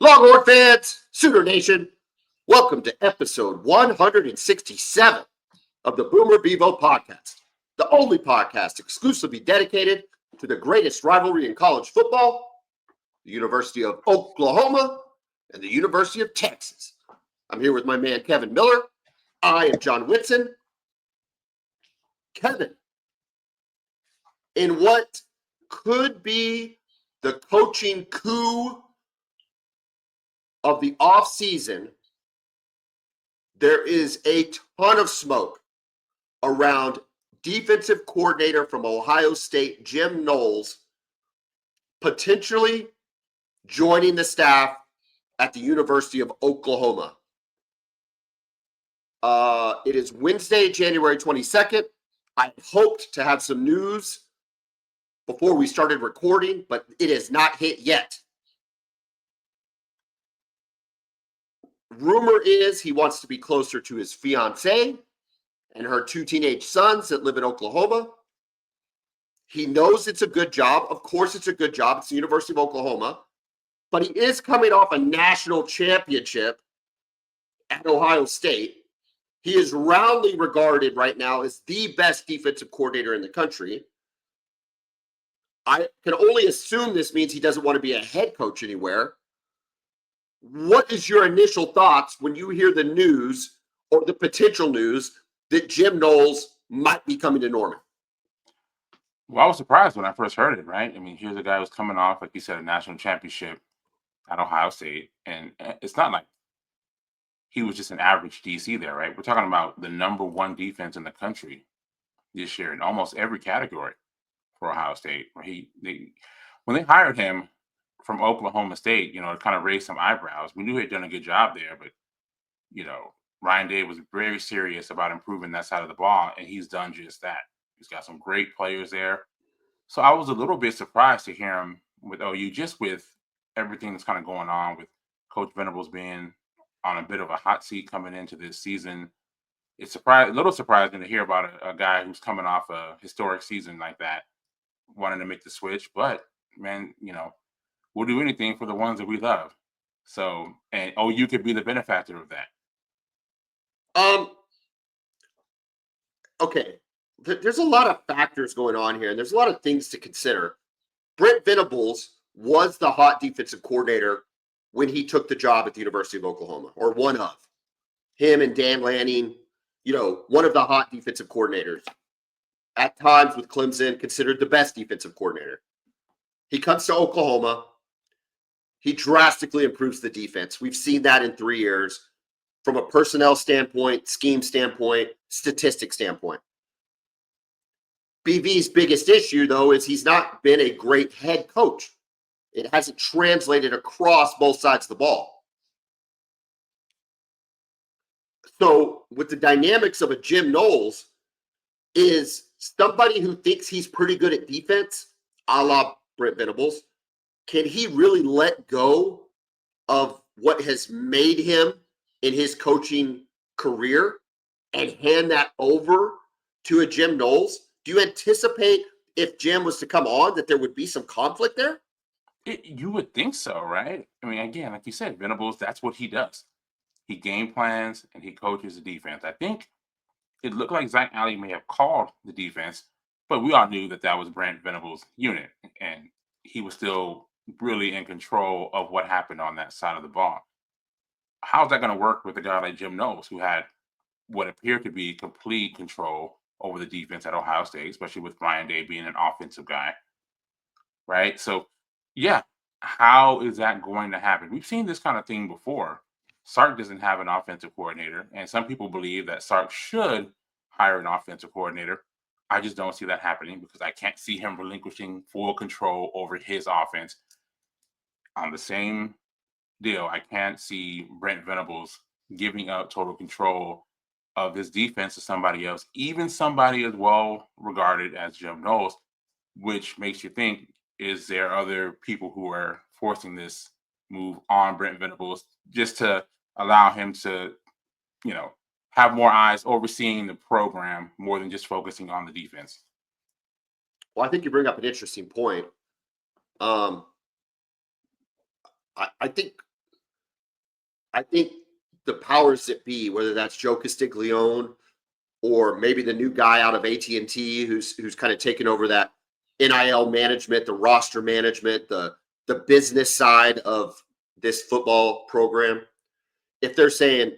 Longhorn fans, Sooner Nation, welcome to episode 167 of the Bevo Podcast, the only podcast exclusively dedicated to the greatest rivalry in college football, the University of Oklahoma and the University of Texas. I'm here with my man, Kevin Miller. I am John Whitson. Kevin, in what could be the coaching coup of the offseason, there is a ton of smoke around defensive coordinator from Ohio State, Jim Knowles, potentially joining the staff at the University of Oklahoma. It is Wednesday, January 22nd. I hoped to have some news before we started recording, but it has not hit yet. Rumor is he wants to be closer to his fiancée and her two teenage sons that live in Oklahoma. He knows it's a good job. Of course, it's a good job. It's the University of Oklahoma. But he is coming off a national championship at Ohio State. He is roundly regarded right now as the best defensive coordinator in the country. I can only assume this means he doesn't want to be a head coach anywhere. What is your initial thoughts when you hear the news or the potential news that Jim Knowles might be coming to Norman? Well, I was surprised when I first heard it, right? I mean, here's a guy who's coming off, like you said, a national championship at Ohio State. And it's not like he was just an average DC there, right? We're talking about the number one defense in the country this year in almost every category for Ohio State. When they hired him from Oklahoma State, it kind of raised some eyebrows. We knew he had done a good job there, but, Ryan Day was very serious about improving that side of the ball, and he's done just that. He's got some great players there. So I was a little bit surprised to hear him with OU, just with everything that's kind of going on with Coach Venables being on a bit of a hot seat coming into this season. It's a little surprising to hear about a guy who's coming off a historic season like that, wanting to make the switch. But, man, we'll do anything for the ones that we love. So, and OU could be the benefactor of that. Okay. There's a lot of factors going on here, and there's a lot of things to consider. Brent Venables was the hot defensive coordinator when he took the job at the University of Oklahoma, or one of. Him and Dan Lanning, one of the hot defensive coordinators. At times with Clemson, considered the best defensive coordinator. He comes to Oklahoma. He drastically improves the defense. We've seen that in 3 years from a personnel standpoint, scheme standpoint, statistic standpoint. BV's biggest issue, though, is he's not been a great head coach. It hasn't translated across both sides of the ball. So with the dynamics of a Jim Knowles, is somebody who thinks he's pretty good at defense, a la Brent Venables, can he really let go of what has made him in his coaching career and hand that over to a Jim Knowles? Do you anticipate if Jim was to come on that there would be some conflict there? You would think so, right? I mean, again, like you said, Venables, that's what he does. He game plans and he coaches the defense. I think it looked like Zach Alley may have called the defense, but we all knew that was Brent Venables' unit, and he was still really in control of what happened on that side of the ball. How's that going to work with a guy like Jim Knowles, who had what appeared to be complete control over the defense at Ohio State, especially with Ryan Day being an offensive guy, right? So, yeah, how is that going to happen? We've seen this kind of thing before. Sark doesn't have an offensive coordinator, and some people believe that Sark should hire an offensive coordinator. I just don't see that happening because I can't see him relinquishing full control over his offense. On the same deal, I can't see Brent Venables giving up total control of his defense to somebody else, even somebody as well regarded as Jim Knowles, which makes you think, is there other people who are forcing this move on Brent Venables just to allow him to, have more eyes overseeing the program more than just focusing on the defense? Well, I think you bring up an interesting point. I think I think the powers that be, whether that's Joe Castiglione or maybe the new guy out of AT&T who's kind of taken over that NIL management, the roster management, the business side of this football program. If they're saying,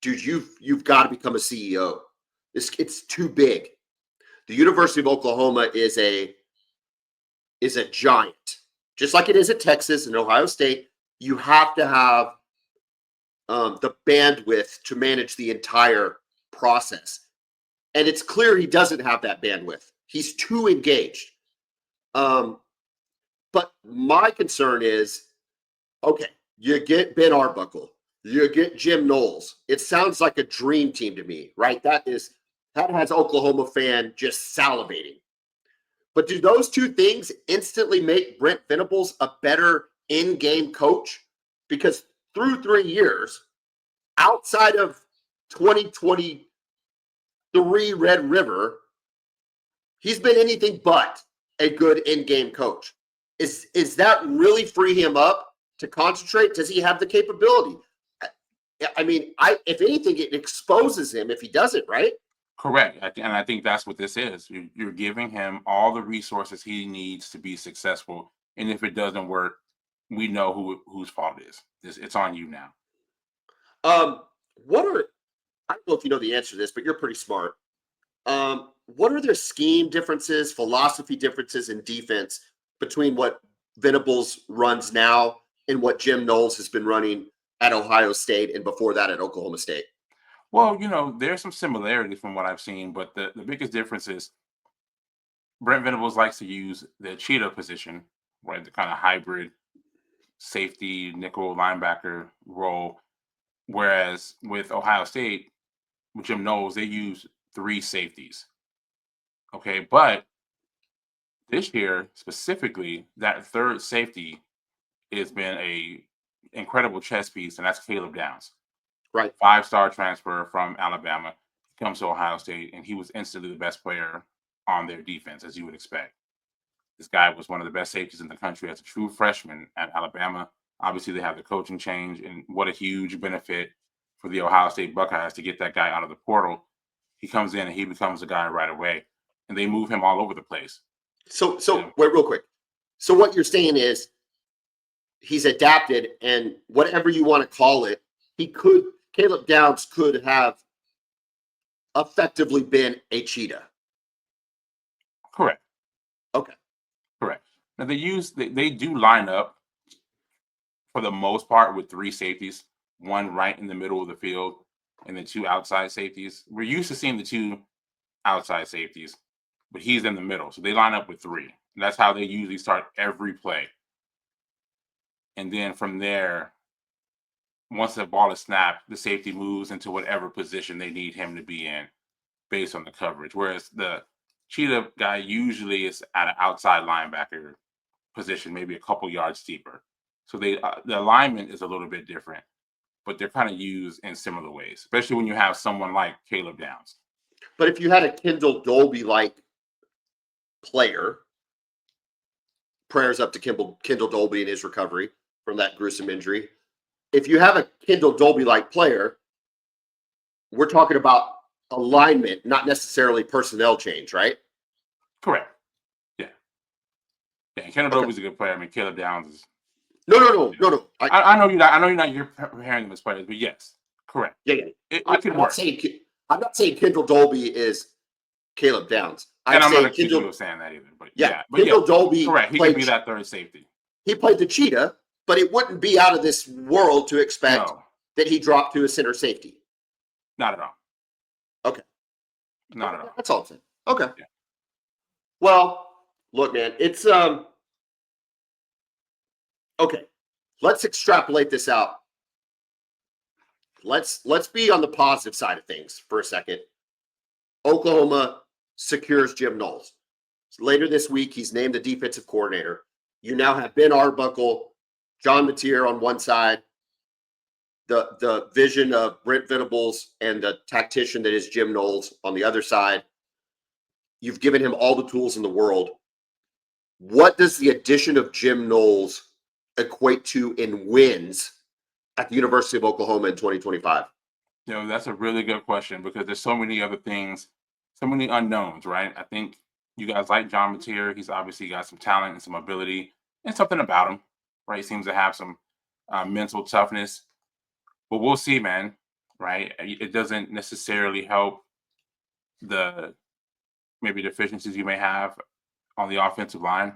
dude, you've got to become a CEO. It's too big. The University of Oklahoma is a giant. Just like it is at Texas and Ohio State, you have to have the bandwidth to manage the entire process. And it's clear he doesn't have that bandwidth. He's too engaged. But my concern is, okay, you get Ben Arbuckle, you get Jim Knowles. It sounds like a dream team to me, right? That has Oklahoma fan just salivating. But do those two things instantly make Brent Venables a better in-game coach? Because through 3 years, outside of 2023 Red River, he's been anything but a good in-game coach. Is that really free him up to concentrate? Does he have the capability? I mean, if anything, it exposes him if he doesn't, right? Correct. And I think that's what this is. You're giving him all the resources he needs to be successful. And if it doesn't work, we know whose fault it is. It's on you now. I don't know if you know the answer to this, but you're pretty smart. What are their scheme differences, philosophy differences in defense between what Venables runs now and what Jim Knowles has been running at Ohio State and before that at Oklahoma State? Well, there's some similarities from what I've seen, but the biggest difference is Brent Venables likes to use the cheetah position, right? The kind of hybrid safety, nickel linebacker role. Whereas with Ohio State, with Jim Knowles, they use 3 safeties. Okay, but this year specifically, that third safety has been a incredible chess piece, and that's Caleb Downs. Right. 5-star transfer from Alabama, comes to Ohio State, and he was instantly the best player on their defense, as you would expect. This guy was one of the best safeties in the country as a true freshman at Alabama. Obviously, they have the coaching change, and what a huge benefit for the Ohio State Buckeyes to get that guy out of the portal. He comes in and he becomes a guy right away, and they move him all over the place. So wait, real quick. So what you're saying is he's adapted, and whatever you want to call it, Caleb Downs could have effectively been a cheetah. Correct. Okay. Correct. Now they do line up for the most part with 3 safeties, one right in the middle of the field, and then 2 outside safeties. We're used to seeing the 2 outside safeties, but he's in the middle. So they line up with 3. And that's how they usually start every play. And then from there, once the ball is snapped, the safety moves into whatever position they need him to be in based on the coverage. Whereas the cheetah guy usually is at an outside linebacker position, maybe a couple yards deeper. So the alignment is a little bit different, but they're kind of used in similar ways, especially when you have someone like Caleb Downs. But if you had a Kendall Dolby-like player, prayers up to Kendall Dolby in his recovery from that gruesome injury. If you have a Kendall Dolby-like player, we're talking about alignment, not necessarily personnel change, right? Correct. Yeah. Kendall Dolby's a good player. I mean, Caleb Downs is. No. I know you're not. I know you're not. You're comparing them as players, but yes, correct. Yeah. It could work. I'm not saying Kendall Dolby is Caleb Downs. I'm not accusing you of saying that either. But Kendall Dolby. Correct. He could be that third safety. He played the cheetah, but it wouldn't be out of this world to expect that he dropped to a center safety. Not at all. Okay. Not at all. That's all I'm saying. Okay. Yeah. Well, look, man, it's okay. Let's extrapolate this out. Let's be on the positive side of things for a second. Oklahoma secures Jim Knowles. Later this week, he's named the defensive coordinator. You now have Ben Arbuckle, John Mateer on one side, the vision of Brent Venables and the tactician that is Jim Knowles on the other side. You've given him all the tools in the world. What does the addition of Jim Knowles equate to in wins at the University of Oklahoma in 2025? That's a really good question because there's so many other things, so many unknowns, right? I think you guys like John Mateer. He's obviously got some talent and some ability and something about him, right? He seems to have some mental toughness. But we'll see, man, right? It doesn't necessarily help the maybe deficiencies you may have on the offensive line.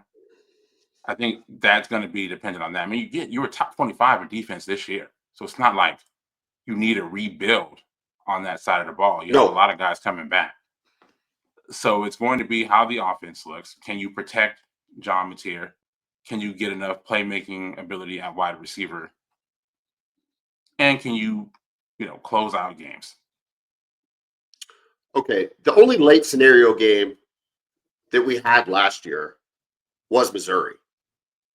I think that's going to be dependent on that. I mean, you were top 25 in defense this year. So it's not like you need a rebuild on that side of the ball. You have a No. lot of guys coming back. So it's going to be how the offense looks. Can you protect John Mateer? Can you get enough playmaking ability at wide receiver? And can you, close out games? Okay. The only late scenario game that we had last year was Missouri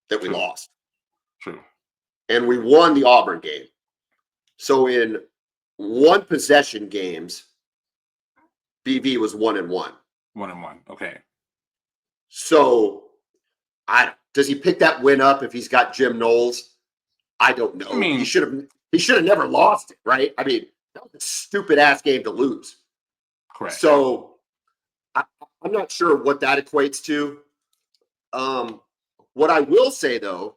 that we True. lost. True. And we won the Auburn game. So in one possession games, BV was 1-1. 1-1. Okay. So does he pick that win up if he's got Jim Knowles? I don't know. I mean, he should have never lost it, right? I mean, that was a stupid ass game to lose. Correct. So I'm not sure what that equates to. What I will say though,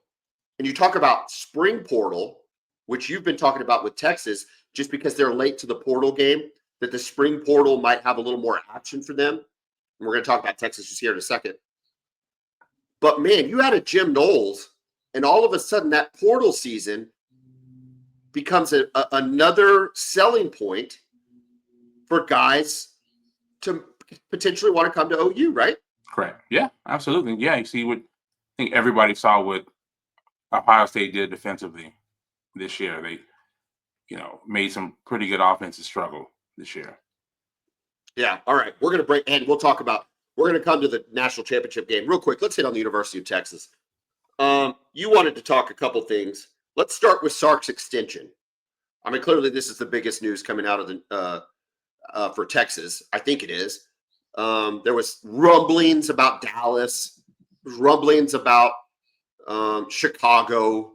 and you talk about spring portal, which you've been talking about with Texas, just because they're late to the portal game, that the spring portal might have a little more action for them. And we're going to talk about Texas just here in a second. But man, you had a Jim Knowles, and all of a sudden that portal season becomes another selling point for guys to potentially want to come to OU, right? Correct. Yeah, absolutely. Yeah, you see what I think everybody saw what Ohio State did defensively this year. They, made some pretty good offensive struggle this year. Yeah. All right. We're going to break, and we're going to come to the national championship game real quick. Let's hit on the University of Texas. You wanted to talk a couple things. Let's start with Sark's extension. I mean, clearly this is the biggest news coming out of the for Texas. I think it is. There was rumblings about Dallas, rumblings about Chicago.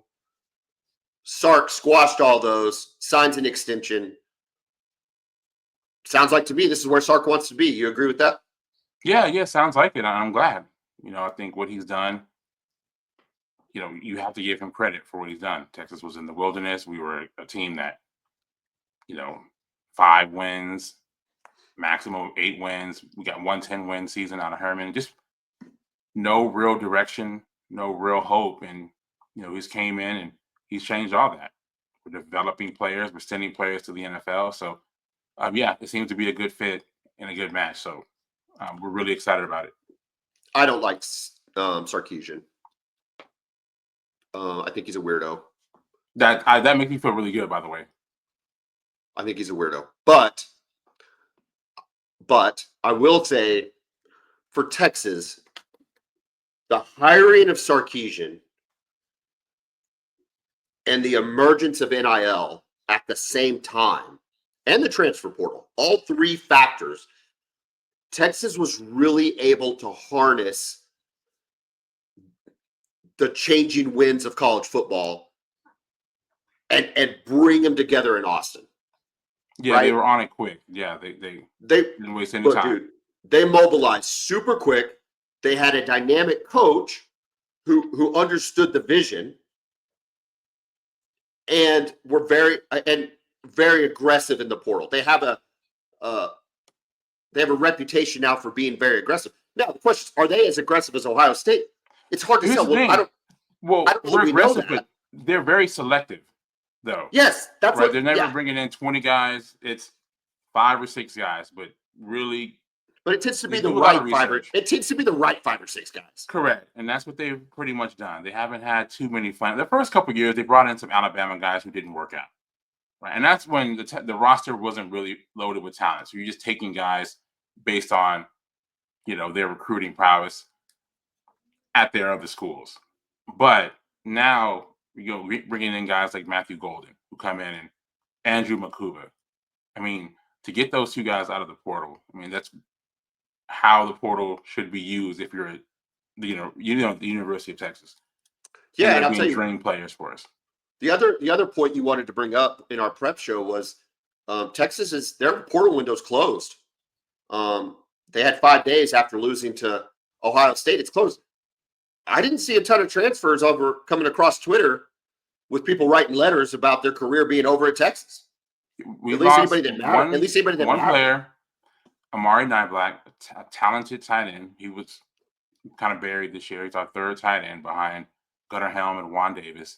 Sark squashed all those, signs an extension. Sounds like to me this is where Sark wants to be. You agree with that? Yeah, sounds like it. I'm glad. I think what he's done, you have to give him credit for what he's done. Texas was in the wilderness. We were a team that, 5 wins, maximum 8 wins. We got 110-win season out of Herman. Just no real direction, no real hope. And, he's came in and he's changed all that. We're developing players. We're sending players to the NFL. So, it seems to be a good fit and a good match. So we're really excited about it. I don't like Sarkisian. I think he's a weirdo. That makes me feel really good, by the way. I think he's a weirdo. But I will say for Texas, the hiring of Sarkisian and the emergence of NIL at the same time and the transfer portal, all three factors, Texas was really able to harness the changing winds of college football and bring them together in Austin. Yeah, right? They were on it quick. Yeah, they didn't waste any time. Dude, they mobilized super quick. They had a dynamic coach who understood the vision and were very aggressive in the portal. They have a reputation now for being very aggressive. Now the question is, are they as aggressive as Ohio State? It's hard to tell. I don't we're aggressive, but they're very selective, though. Yes, that's right. They're never bringing in 20 guys. It's 5 or 6 guys, but really. But it tends to be the right 5 It tends to be the right 5 or 6 guys. Correct, and that's what they've pretty much done. They haven't had too many fun. The first couple of years, they brought in some Alabama guys who didn't work out, right? And that's when the roster wasn't really loaded with talent. So you're just taking guys based on, their recruiting prowess at their other schools. But now bringing in guys like Matthew Golden who come in and Andrew Makuba. I mean, to get those 2 guys out of the portal, I mean, that's how the portal should be used if you're at the University of Texas. Yeah, and I'll tell you, training players for us. The other point you wanted to bring up in our prep show was Texas is their portal window's closed. They had 5 days after losing to Ohio State. It's closed. I didn't see a ton of transfers coming across Twitter with people writing letters about their career being over at Texas. We at least lost anybody that mattered. At least anybody that one mattered. player, Amari Niblack, a talented tight end. He was kind of buried this year. He's our third tight end behind Gunnar Helm and Juan Davis.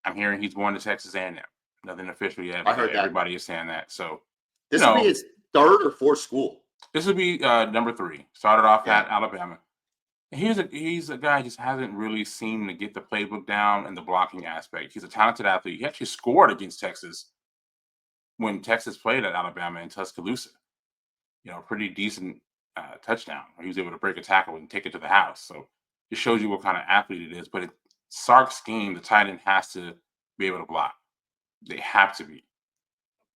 I'm hearing he's going to Texas A&M. Nothing official yet. I heard that. Everybody is saying that. So this will be his third or fourth school. This would be number 3. Started off at Alabama. He's a guy who just hasn't really seemed to get the playbook down and the blocking aspect. He's a talented athlete. He actually scored against Texas when Texas played at Alabama in Tuscaloosa. Pretty decent touchdown. He was able to break a tackle and take it to the house. So it shows you what kind of athlete it is. But Sark's scheme, the tight end has to be able to block. They have to be.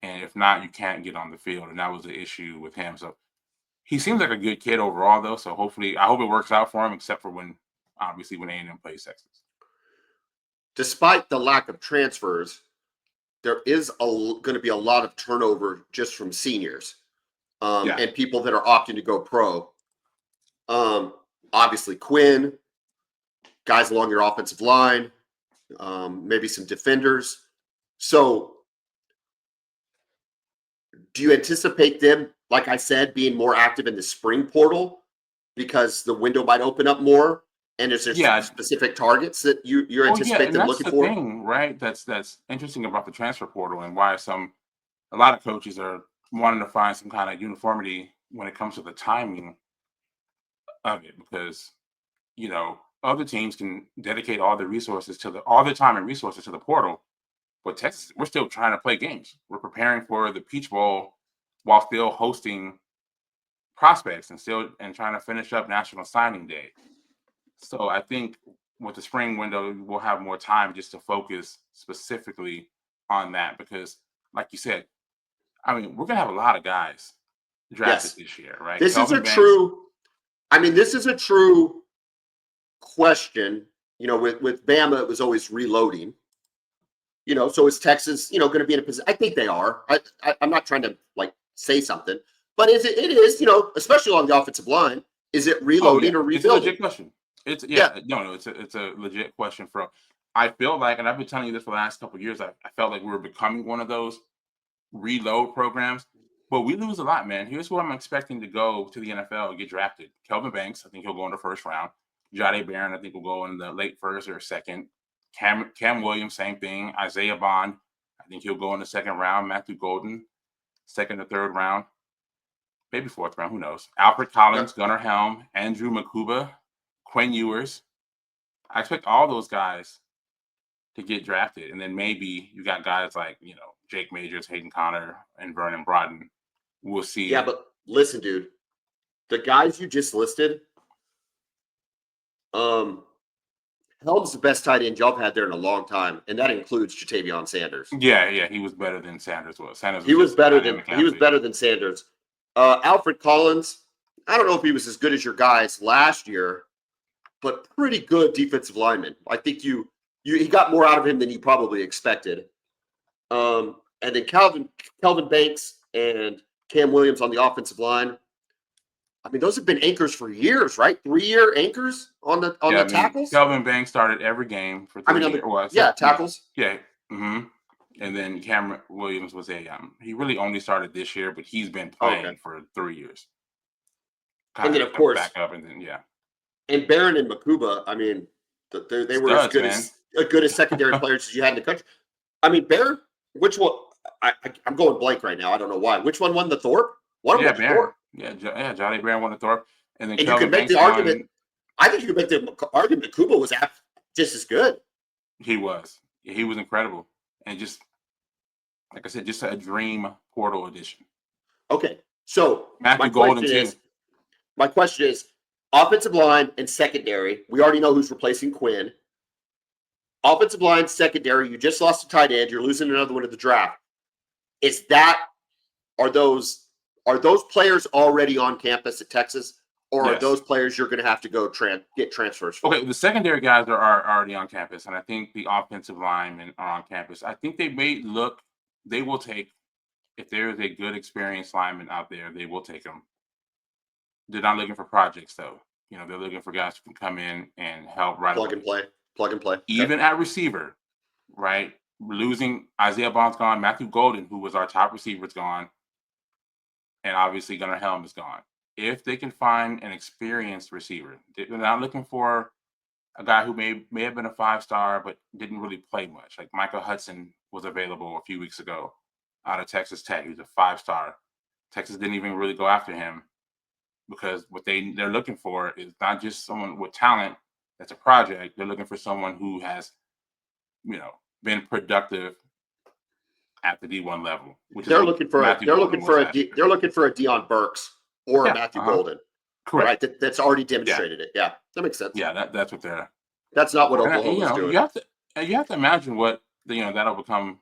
And if not, you can't get on the field. And that was the issue with him. So he seems like a good kid overall, though. So hopefully, I hope it works out for him, except for when A&M plays Texas. Despite the lack of transfers, there is going to be a lot of turnover just from seniors and people that are opting to go pro. Obviously, Quinn, guys along your offensive line, maybe some defenders. So do you anticipate them, like I said, being more active in the spring portal because the window might open up more? And is there specific targets that you're anticipating them looking for? That's the thing, right? That's interesting about the transfer portal and why a lot of coaches are wanting to find some kind of uniformity when it comes to the timing of it, because other teams can dedicate all their time and resources to the portal. But Texas, we're still trying to play games. We're preparing for the Peach Bowl while still hosting prospects and trying to finish up National Signing Day. So I think with the spring window, we'll have more time just to focus specifically on that because, like you said, we're going to have a lot of guys drafted this year, right? This is a true question. With Bama, it was always reloading. So is Texas, going to be in a position? I think they are. I'm not trying to say something, but it is, especially on the offensive line, is it reloading or rebuilding? It's a legit question. It's a legit question. I feel like, and I've been telling you this for the last couple of years, I felt like we were becoming one of those reload programs, but we lose a lot, man. Here's who I'm expecting to go to the NFL and get drafted. Kelvin Banks, I think he'll go in the first round. Jade Barron, I think will go in the late first or second. Cam Williams, same thing. Isaiah Bond, I think he'll go in the second round. Matthew Golden, second or third round. Maybe fourth round, who knows? Alfred Collins, Gunnar Helm, Andrew Makuba, Quinn Ewers. I expect all those guys to get drafted. And then maybe you got guys like, Jake Majors, Hayden Connor, and Vernon Broughton. We'll see. Yeah, but listen, dude. The guys you just listed, Helm's the best tight end y'all had there in a long time, and that includes Jatavion Sanders. Yeah, he was better than Sanders was. He was better than Sanders. Alfred Collins, I don't know if he was as good as your guys last year, but pretty good defensive lineman. I think he got more out of him than you probably expected. And then Kelvin Banks and Cam Williams on the offensive line. Those have been anchors for years, right? 3-year anchors on the tackles. Kelvin Banks started every game for 3 years. Tackles. Yeah. Mm-hmm. And then Cam Williams was he really only started this year, but he's been playing for 3 years. And then, of course, back up and then and Barron and Makuba. They were as good as secondary players as you had in the country. Barron. Which one? I'm going blank right now. I don't know why. Which one won the Thorpe? Barron. Johnny Barron won the Thorpe, and then you can make the argument. I think you can make the argument Makuba was just as good. He was incredible, and just like I said, just a dream portal edition. Okay, so Matthew Golden too. My question is, offensive line and secondary. We already know who's replacing Quinn. Offensive line, secondary. You just lost a tight end. You're losing another one to the draft. Are those players already on campus at Texas? or are Yes. those players you're going to have to go get transfers for? Okay, the secondary guys are already on campus, and I think the offensive linemen are on campus. I think they will take, if there is a good experienced lineman out there, they will take them. They're not looking for projects, though. They're looking for guys who can come in and help right Plug away. and play. Okay. Even at receiver, right? Losing Isaiah Bond's gone, Matthew Golden, who was our top receiver, is gone, and obviously Gunnar Helm is gone. If they can find an experienced receiver, they're not looking for a guy who may have been a 5-star but didn't really play much. Like Michael Hudson was available a few weeks ago out of Texas Tech. He was a 5-star. Texas didn't even really go after him because what they're looking for is not just someone with talent that's a project. They're looking for someone who has, been productive at the D1 level. Which They're is looking for Matthew Golden was at. they're looking for a Deion Burks or a Matthew Golden. Correct. Right, that's already demonstrated it. Yeah, that makes sense. Yeah, that's what they're. That's not what And, Oklahoma's doing. you have to imagine what that'll become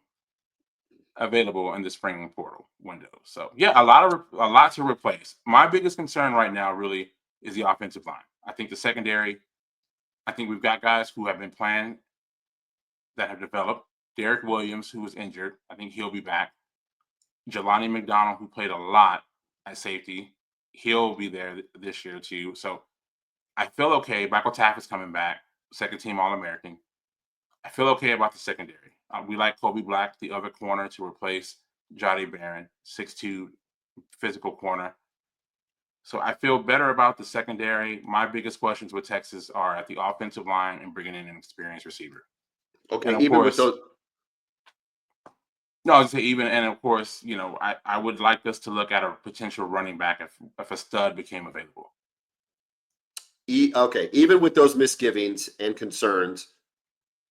available in the spring portal window. So yeah, a lot to replace. My biggest concern right now really is the offensive line. I think the secondary. I think we've got guys who have been playing that have developed. Derek Williams, who was injured, I think he'll be back. Jelani McDonald, who played a lot at safety, he'll be there this year too. So I feel okay. Michael Taff is coming back, second team All-American. I feel okay about the secondary. We like Kobe Black, the other corner, to replace Jody Barron, 6'2", physical corner. So I feel better about the secondary. My biggest questions with Texas are at the offensive line and bringing in an experienced receiver. Okay, And even with those. No, I would say even, and of course, I would like us to look at a potential running back if a stud became available. Okay, even with those misgivings and concerns,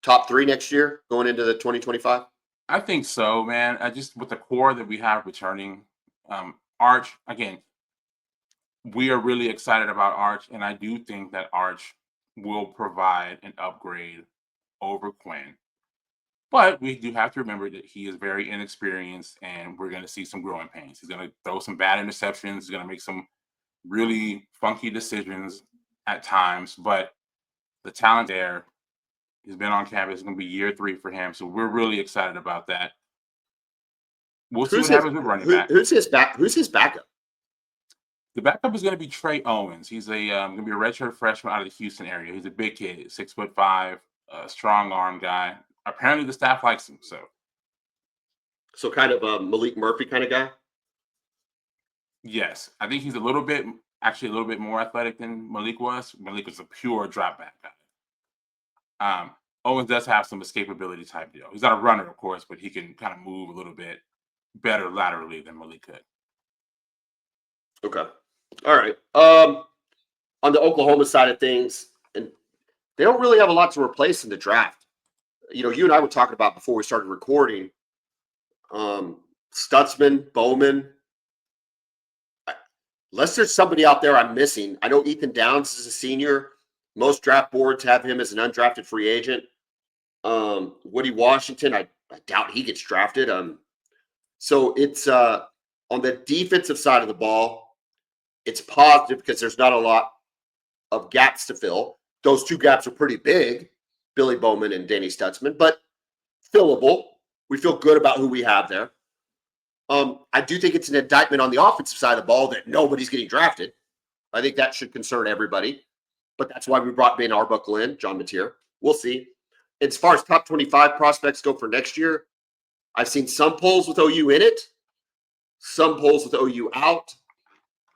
top 3 next year going into the 2025? I think so, man. I just, with the core that we have returning, Arch, again, we are really excited about Arch, and I do think that Arch will provide an upgrade over Quinn. But we do have to remember that he is very inexperienced, and we're going to see some growing pains. He's going to throw some bad interceptions. He's going to make some really funky decisions at times, but the talent there. He's been on campus. It's going to be year 3 for him, so we're really excited about that. We'll see what happens with running back. Who's his backup? The backup is going to be Trey Owens. He's going to be a redshirt freshman out of the Houston area. He's a big kid, 6'5", strong arm guy. Apparently, the staff likes him. So kind of a Malik Murphy kind of guy? Yes. I think he's a little bit more athletic than Malik was. Malik was a pure drop back guy. Owens does have some escapability type deal. He's not a runner, of course, but he can kind of move a little bit better laterally than Malik could. Okay. All right. On the Oklahoma side of things, and they don't really have a lot to replace in the draft. You and I were talking about before we started recording. Stutzman, Bowman. Unless there's somebody out there I'm missing. I know Ethan Downs is a senior. Most draft boards have him as an undrafted free agent. Woody Washington, I doubt he gets drafted. So it's on the defensive side of the ball, it's positive because there's not a lot of gaps to fill. Those 2 gaps are pretty big, Billy Bowman and Danny Stutzman, but fillable. We feel good about who we have there. I do think it's an indictment on the offensive side of the ball that nobody's getting drafted. I think that should concern everybody. But that's why we brought Ben Arbuckle in, John Mateer. We'll see. As far as top 25 prospects go for next year, I've seen some polls with OU in it, some polls with OU out.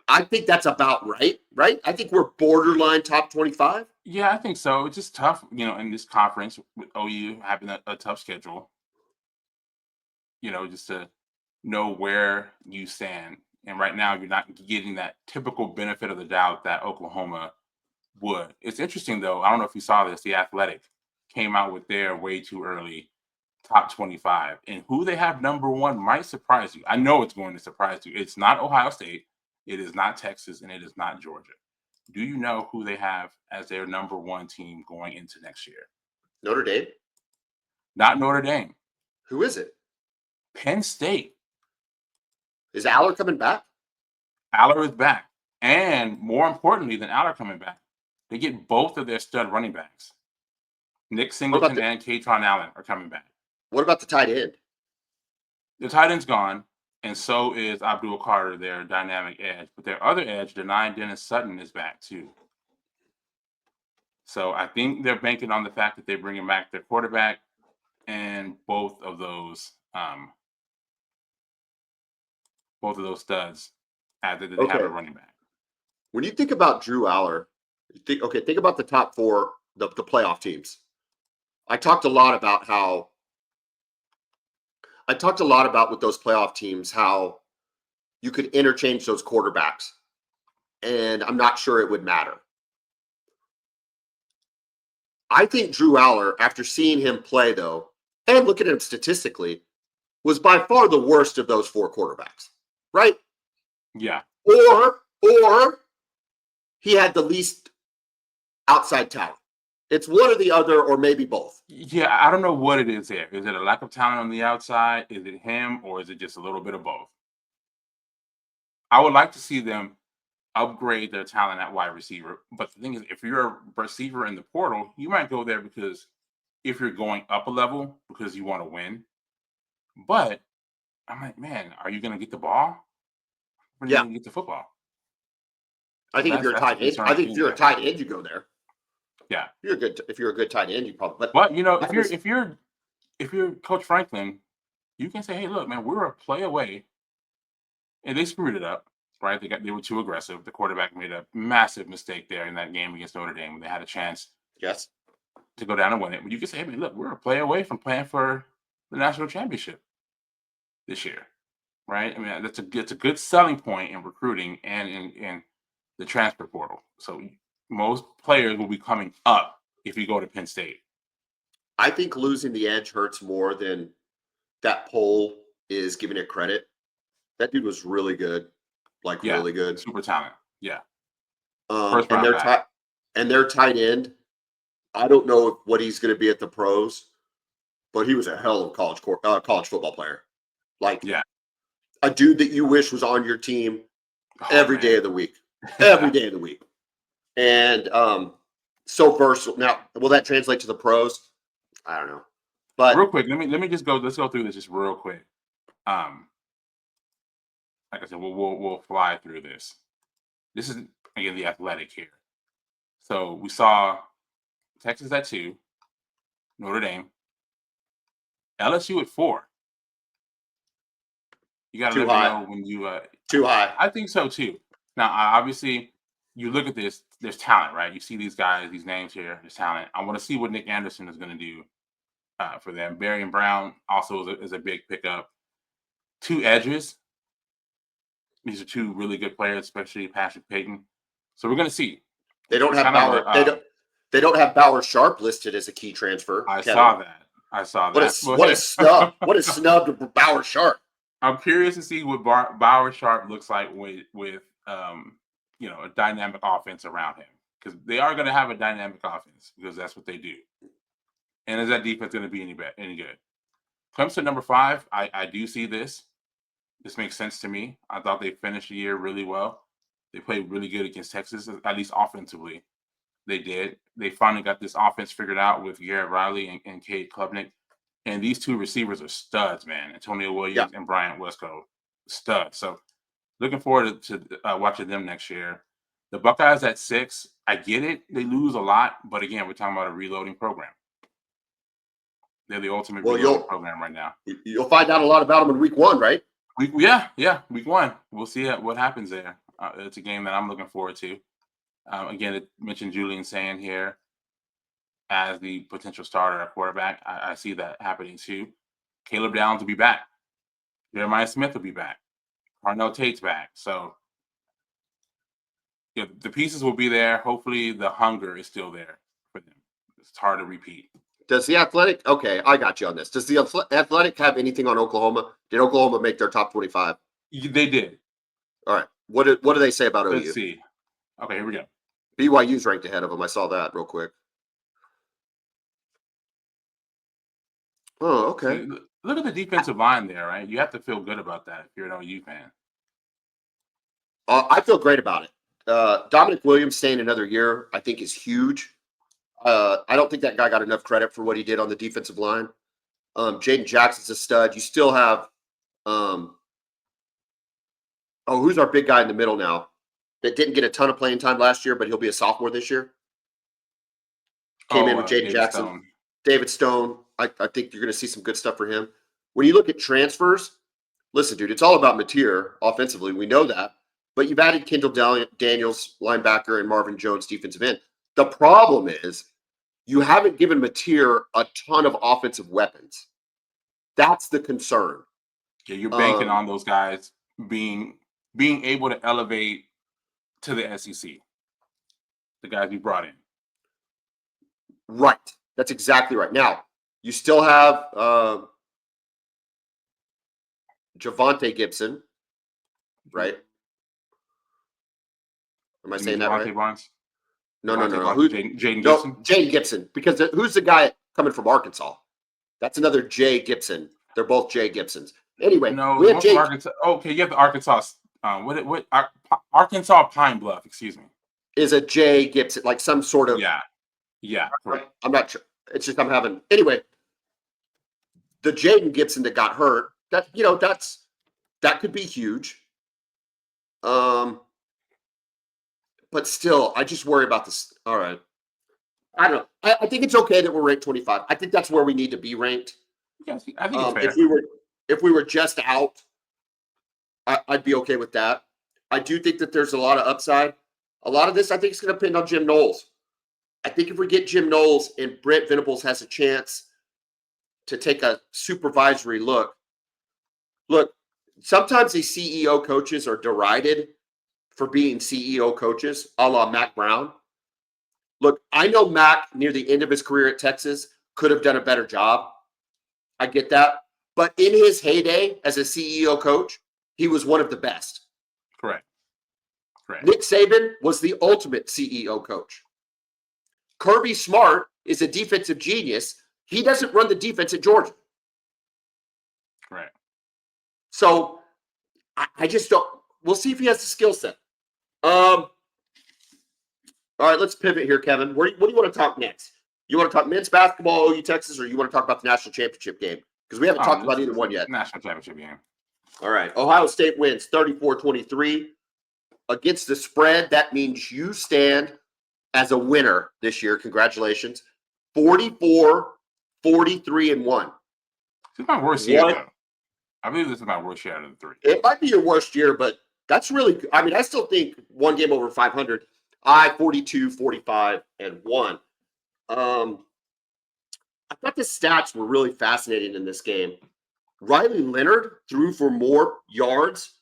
I think that's about right? I think we're borderline top 25. Yeah, I think so. It's just tough, in this conference with OU having a tough schedule, just to know where you stand. And right now, you're not getting that typical benefit of the doubt that Oklahoma would. It's interesting, though. I don't know if you saw this. The Athletic came out with their way too early top 25. And who they have number 1 might surprise you. I know it's going to surprise you. It's not Ohio State. It is not Texas. And it is not Georgia. Do you know who they have as their number 1 team going into next year? Notre Dame? Not Notre Dame. Who is it? Penn State. Is Aller coming back? Aller is back. And more importantly than Aller coming back, they get both of their stud running backs. Nick Singleton and Kaytron Allen are coming back. What about the tight end? The tight end's gone, and so is Abdul Carter, their dynamic edge. But their other edge, Denai Dennis Sutton, is back too. So I think they're banking on the fact that they're bringing back their quarterback and both of those studs that they have a running back. When you think about Drew Aller, think about the top four, the playoff teams. I talked a lot about with those playoff teams how you could interchange those quarterbacks, and I'm not sure it would matter. I think Drew Aller, after seeing him play though, and looking at him statistically, was by far the worst of those four quarterbacks, right? Yeah. Or he had the least outside talent. It's one or the other, or maybe both. Yeah, I don't know what it is there. Is it a lack of talent on the outside? Is it him, or is it just a little bit of both? I would like to see them upgrade their talent at wide receiver. But the thing is, if you're a receiver in the portal, you might go there because if you're going up a level because you want to win. But I'm like, man, are you going to get the ball? Or are you going to get the football? I think if you're a tight end, a tight end, you go there. Yeah, if you're a good tight end, you probably. But you know, if you're Coach Franklin, you can say, hey, look, man, we're a play away, and they screwed it up, right? They were too aggressive. The quarterback made a massive mistake there in that game against Notre Dame when they had a chance, to go down and win it. But you can say, hey, look, we're a play away from playing for the national championship this year, right? I mean, it's a good selling point in recruiting and in the transfer portal. So most players will be coming up if you go to Penn State. I think losing the edge hurts more than that poll is giving it credit. That dude was really good, really good, super talent. Yeah. And their tight end, I don't know what he's going to be at the pros, but he was a hell of a college football player. A dude that you wish was on your team every day of the week. Every day of the week. And so versatile. Now, will that translate to the pros? I don't know. But real quick, let's go through this just real quick. Like I said, we'll fly through this. This is again the Athletic here. So we saw Texas at 2, Notre Dame, LSU at 4. You got to let me know when you too high. I think so too. Now, obviously, you look at this. There's talent, right? You see these guys, these names here. There's talent. I want to see what Nick Anderson is going to do for them. Barry and Brown also is a big pickup. 2 edges. These are 2 really good players, especially Patrick Payton. So we're going to see. They don't have Bauer. They don't have Bauer Sharp listed as a key transfer. I saw that. What a snub! What a snub to Bauer Sharp. I'm curious to see what Bauer Sharp looks like with a dynamic offense around him, because they are going to have a dynamic offense because that's what they do. And is that defense going to be any good? Comes to number 5, I do see this. This makes sense to me. I thought they finished the year really well. They played really good against Texas, at least offensively. They did. They finally got this offense figured out with Garrett Riley and Cade Klubnik. And these 2 receivers are studs, man. Antonio Williams and Bryant Wesco, studs. So looking forward to watching them next year. The Buckeyes at 6, I get it. They lose a lot. But again, we're talking about a reloading program. They're the ultimate reloading program right now. You'll find out a lot about them in week 1, right? Week 1. We'll see what happens there. It's a game that I'm looking forward to. Again, it mentioned Julian Sand here as the potential starter at quarterback. I see that happening too. Caleb Downs will be back. Jeremiah Smith will be back. Parnell Tate's back. So the pieces will be there. Hopefully the hunger is still there for them. It's hard to repeat. Does the Athletic? Okay, I got you on this. Does the Athletic have anything on Oklahoma? Did Oklahoma make their top 25? They did. All right. What do they say about OU? Let's see. Okay, here we go. BYU's ranked ahead of them. I saw that real quick. Oh, okay. See, look at the defensive line there, right? You have to feel good about that if you're an OU fan. I feel great about it. Dominic Williams staying another year, I think, is huge. I don't think that guy got enough credit for what he did on the defensive line. Jaden Jackson's a stud. You still have, who's our big guy in the middle now that didn't get a ton of playing time last year, but he'll be a sophomore this year? Came in with Jaden Jackson. Stone. David Stone. I think you're going to see some good stuff for him. When you look at transfers, listen, dude, it's all about Mateer offensively. We know that. But you've added Kendall Daniels, linebacker, and Marvin Jones, defensive end. The problem is you haven't given Mateer a ton of offensive weapons. That's the concern. Yeah, you're banking on those guys being able to elevate to the SEC. The guys you brought in. Right. That's exactly right. Now, you still have Javonte Gibson, right? Am I saying that right? Barnes? No. Jaden Gibson? No, Jane Gibson. Because who's the guy coming from Arkansas? That's another Jay Gibson. They're both Jay Gibsons. Anyway, no, we have Jay. Arkansas. Okay, you have the Arkansas. Arkansas Pine Bluff? Excuse me. Is a Jay Gibson, like some sort of? Yeah. Correct. I'm not sure. It's just I'm having anyway. The Jaden Gibson that got hurt, that could be huge. But still, I just worry about this. All right. I don't know. I think it's okay that we're ranked 25. I think that's where we need to be ranked. Yeah, I think it's fair. If we were just out, I'd be okay with that. I do think that there's a lot of upside. A lot of this, I think, is going to depend on Jim Knowles. I think if we get Jim Knowles and Brent Venables has a chance to take a supervisory look, sometimes these CEO coaches are derided for being CEO coaches, a la Mac Brown. Look, I know Mac, near the end of his career at Texas, could have done a better job. I get that. But in his heyday as a CEO coach, he was one of the best. Correct. Nick Saban was the ultimate CEO coach. Kirby Smart is a defensive genius. He doesn't run the defense at Georgia. Correct. So I just don't. We'll see if he has the skill set. All right, let's pivot here, Kevin. What do you want to talk next? You want to talk men's basketball, OU Texas, or you want to talk about the national championship game? Because we haven't talked about either one yet. National championship game. All right. Ohio State wins 34-23 against the spread. That means you stand as a winner this year. Congratulations. 44, 43, and 1. This is my worst year, though. I believe this is my worst year out of the three. It might be your worst year, but that's really – I mean, I still think one game over 500. 42, 45, and 1. I thought the stats were really fascinating in this game. Riley Leonard threw for more yards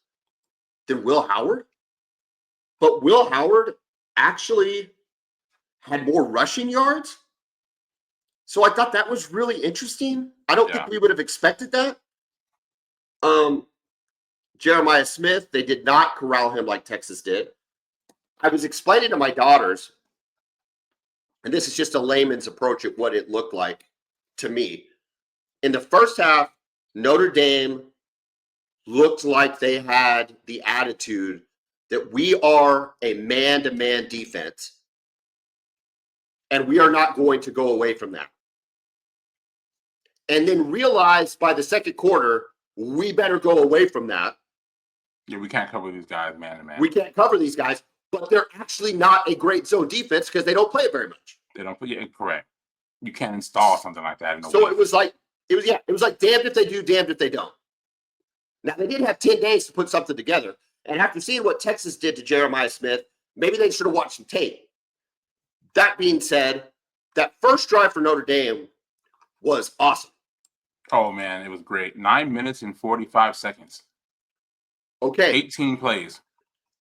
than Will Howard, but Will Howard actually had more rushing yards. So I thought that was really interesting. I don't think we would have expected that. Jeremiah Smith, they did not corral him like Texas did. I was explaining to my daughters, and this is just a layman's approach at what it looked like to me. In the first half, Notre Dame looked like they had the attitude that we are a man-to-man defense, and we are not going to go away from that. And then realized by the second quarter, we better go away from that. Yeah, we can't cover these guys man-to-man. We can't cover these guys. But they're actually not a great zone defense because they don't play it very much. They don't play it correct. You can't install something like that. So it was like damned if they do, damned if they don't. Now they did have 10 days to put something together. And after seeing what Texas did to Jeremiah Smith, maybe they should have watched some tape. That being said, that first drive for Notre Dame was awesome. Oh man, it was great. 9 minutes and 45 seconds. Okay. 18 plays.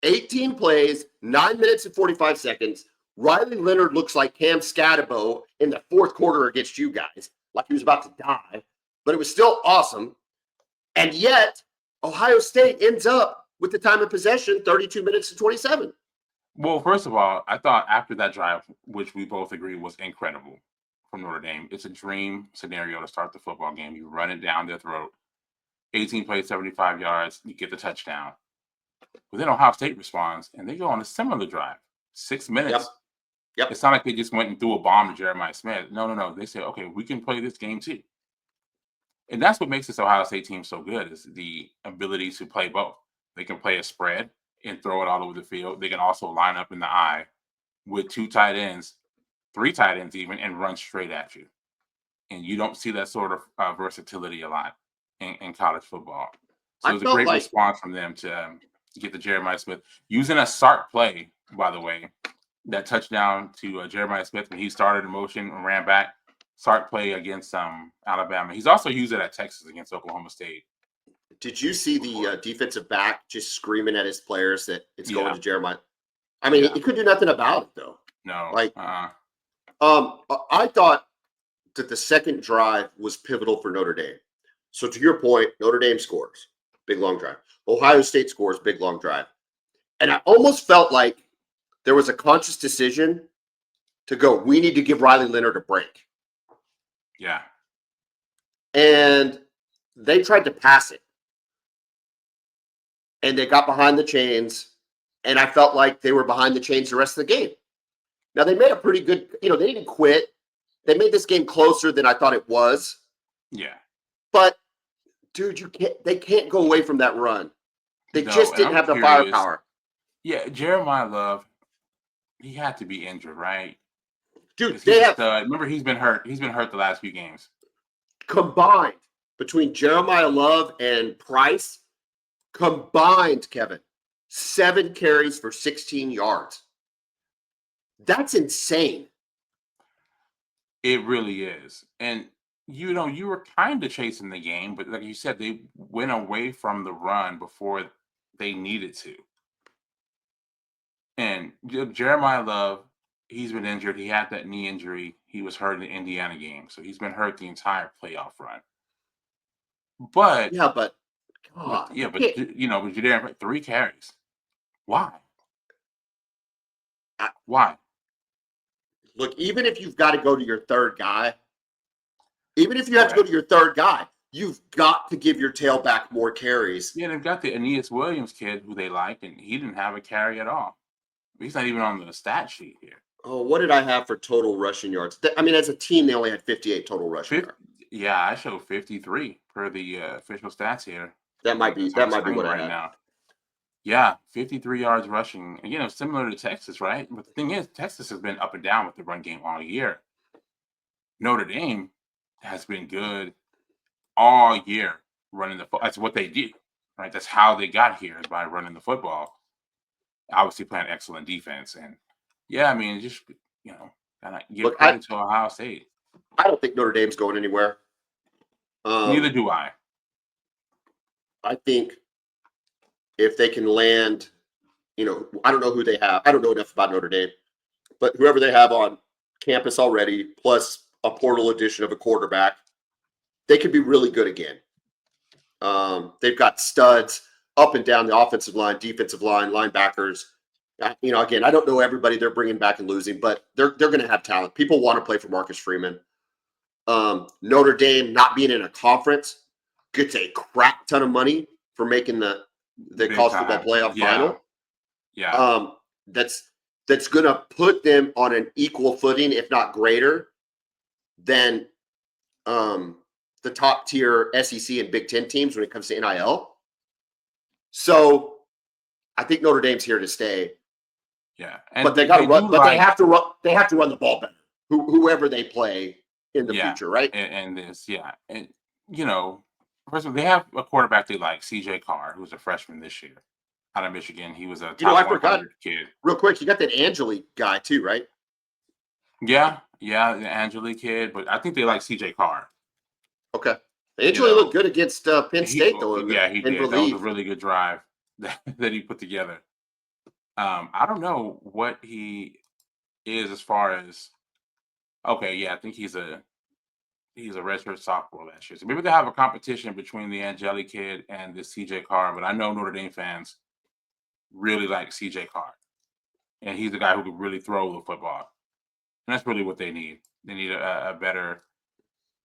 18 plays, 9 minutes and 45 seconds. Riley Leonard looks like Cam Scatabo in the fourth quarter against you guys, like he was about to die. But it was still awesome. And yet, Ohio State ends up with the time of possession, 32 minutes and 27. Well, first of all, I thought after that drive, which we both agreed was incredible from Notre Dame, it's a dream scenario to start the football game. You run it down their throat. 18 plays, 75 yards, you get the touchdown. But then Ohio State responds, and they go on a similar drive, 6 minutes. Yep. It's not like they just went and threw a bomb to Jeremiah Smith. No. They said, okay, we can play this game too. And that's what makes this Ohio State team so good is the ability to play both. They can play a spread and throw it all over the field. They can also line up in the eye with 2 tight ends, 3 tight ends even, and run straight at you. And you don't see that sort of versatility a lot in college football. So it was a great response from them to get the Jeremiah Smith. Using a Sark play, by the way, that touchdown to Jeremiah Smith when he started in motion and ran back. Sark play against Alabama. He's also used it at Texas against Oklahoma State. Did you see the defensive back just screaming at his players that it's going to Jeremiah? I mean, he could do nothing about it, though. No. I thought that the second drive was pivotal for Notre Dame. So to your point, Notre Dame scores, big long drive. Ohio State scores, big long drive. And I almost felt like there was a conscious decision to go, we need to give Riley Leonard a break. Yeah. And they tried to pass it. And they got behind the chains. And I felt like they were behind the chains the rest of the game. Now, they made a pretty good, they didn't quit. They made this game closer than I thought it was. Yeah. But, dude, they can't go away from that run. They just didn't have the firepower. Yeah, Jeremiah Love, he had to be injured, right? Dude, remember he's been hurt. He's been hurt the last few games. Combined between Jeremiah Love and Price, Kevin, 7 carries for 16 yards. That's insane. It really is. And you were kind of chasing the game, but like you said, they went away from the run before they needed to. And Jeremiah Love, he's been injured. He had that knee injury. He was hurt in the Indiana game. So he's been hurt the entire playoff run. But God, but Jadarian, 3 carries. Why? Why? Look, even if you've got to go to your third guy, you've got to give your tailback more carries. Yeah, they've got the Aeneas Williams kid who they like, and he didn't have a carry at all. He's not even on the stat sheet here. Oh, what did I have for total rushing yards? I mean, as a team, they only had 58 total rushing yards. Yeah, I show 53 per the official stats here. That might be what I had. Now. Yeah, 53 yards rushing. Again, similar to Texas, right? But the thing is, Texas has been up and down with the run game all year. Notre Dame has been good all year running the football. That's what they do, right? That's how they got here, is by running the football. Obviously playing excellent defense. And yeah, I mean, just, give credit to Ohio State. I don't think Notre Dame's going anywhere. Neither do I. I think if they can land, I don't know who they have. I don't know enough about Notre Dame, but whoever they have on campus already, plus a portal addition of a quarterback, they could be really good again. They've got studs up and down the offensive line, defensive line, linebackers. Again, I don't know everybody they're bringing back and losing, but they're going to have talent. People want to play for Marcus Freeman. Notre Dame not being in a conference gets a crap ton of money for making the college football playoff final. Yeah. That's going to put them on an equal footing, if not greater, than the top tier SEC and Big Ten teams when it comes to NIL. So I think Notre Dame's here to stay. Yeah, but they got to run. But they have to run. They have to run the ball better. Whoever they play in the future, right? And first of all, they have a quarterback they like, CJ Carr, who's a freshman this year out of Michigan. He was a top 100 kid. Real quick, you got that Angeli guy too, right? Yeah, the Angeli kid, but I think they like CJ Carr. Okay. Angeli looked good against Penn State, though. Yeah, he did. That was a really good drive that he put together. I don't know what he is as far as. Okay, yeah, I think he's a redshirt sophomore last year. So maybe they have a competition between the Angeli kid and the CJ Carr. But I know Notre Dame fans really like CJ Carr, and he's the guy who could really throw the football. And that's really what they need. They need a better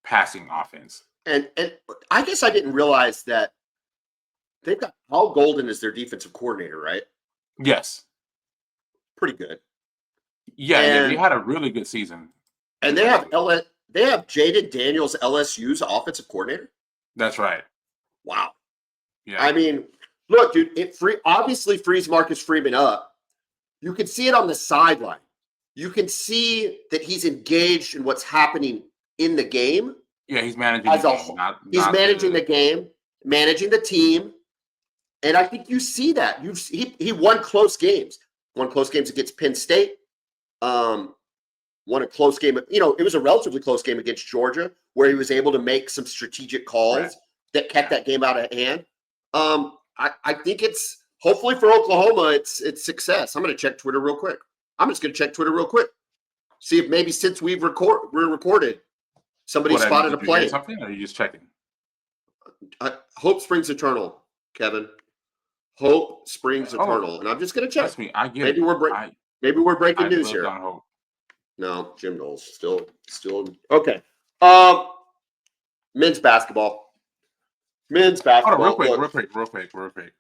passing offense. And I guess I didn't realize that they've got Al Golden as their defensive coordinator, right? Yes. Pretty good. Yeah, they had a really good season. And they have Jaden Daniels, LSU's offensive coordinator. That's right. Wow. Yeah. I mean, look, dude, it obviously frees Marcus Freeman up. You can see it on the sideline. You can see that he's engaged in what's happening in the game. Yeah, he's managing the game. He's managing the game, managing the team. And I think you see that. He won close games. Won close games against Penn State. Won a close game. It was a relatively close game against Georgia where he was able to make some strategic calls that kept that game out of hand. I think it's hopefully for Oklahoma, it's success. I'm going to check Twitter real quick. See if maybe since we're recorded, somebody spotted a play. Something, or are you just checking? Hope springs eternal, Kevin. Hope springs eternal, and I'm just going to check. Trust me, I get maybe it. Maybe we're breaking news here. Hope. No, Jim Knowles still okay. Men's basketball. Hold on, real quick.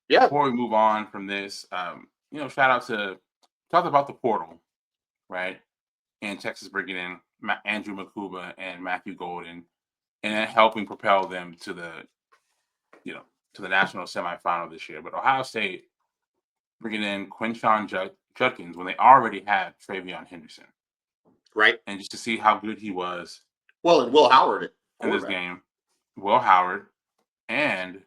Yeah. Before we move on from this, shout out to talk about the portal, right? And Texas bringing in Andrew Makuba and Matthew Golden, and helping propel them to the national semifinal this year. But Ohio State bringing in Quinshon Judkins when they already had Travion Henderson. Right. And just to see how good he was. Well, and Will Howard in this game. Will Howard. And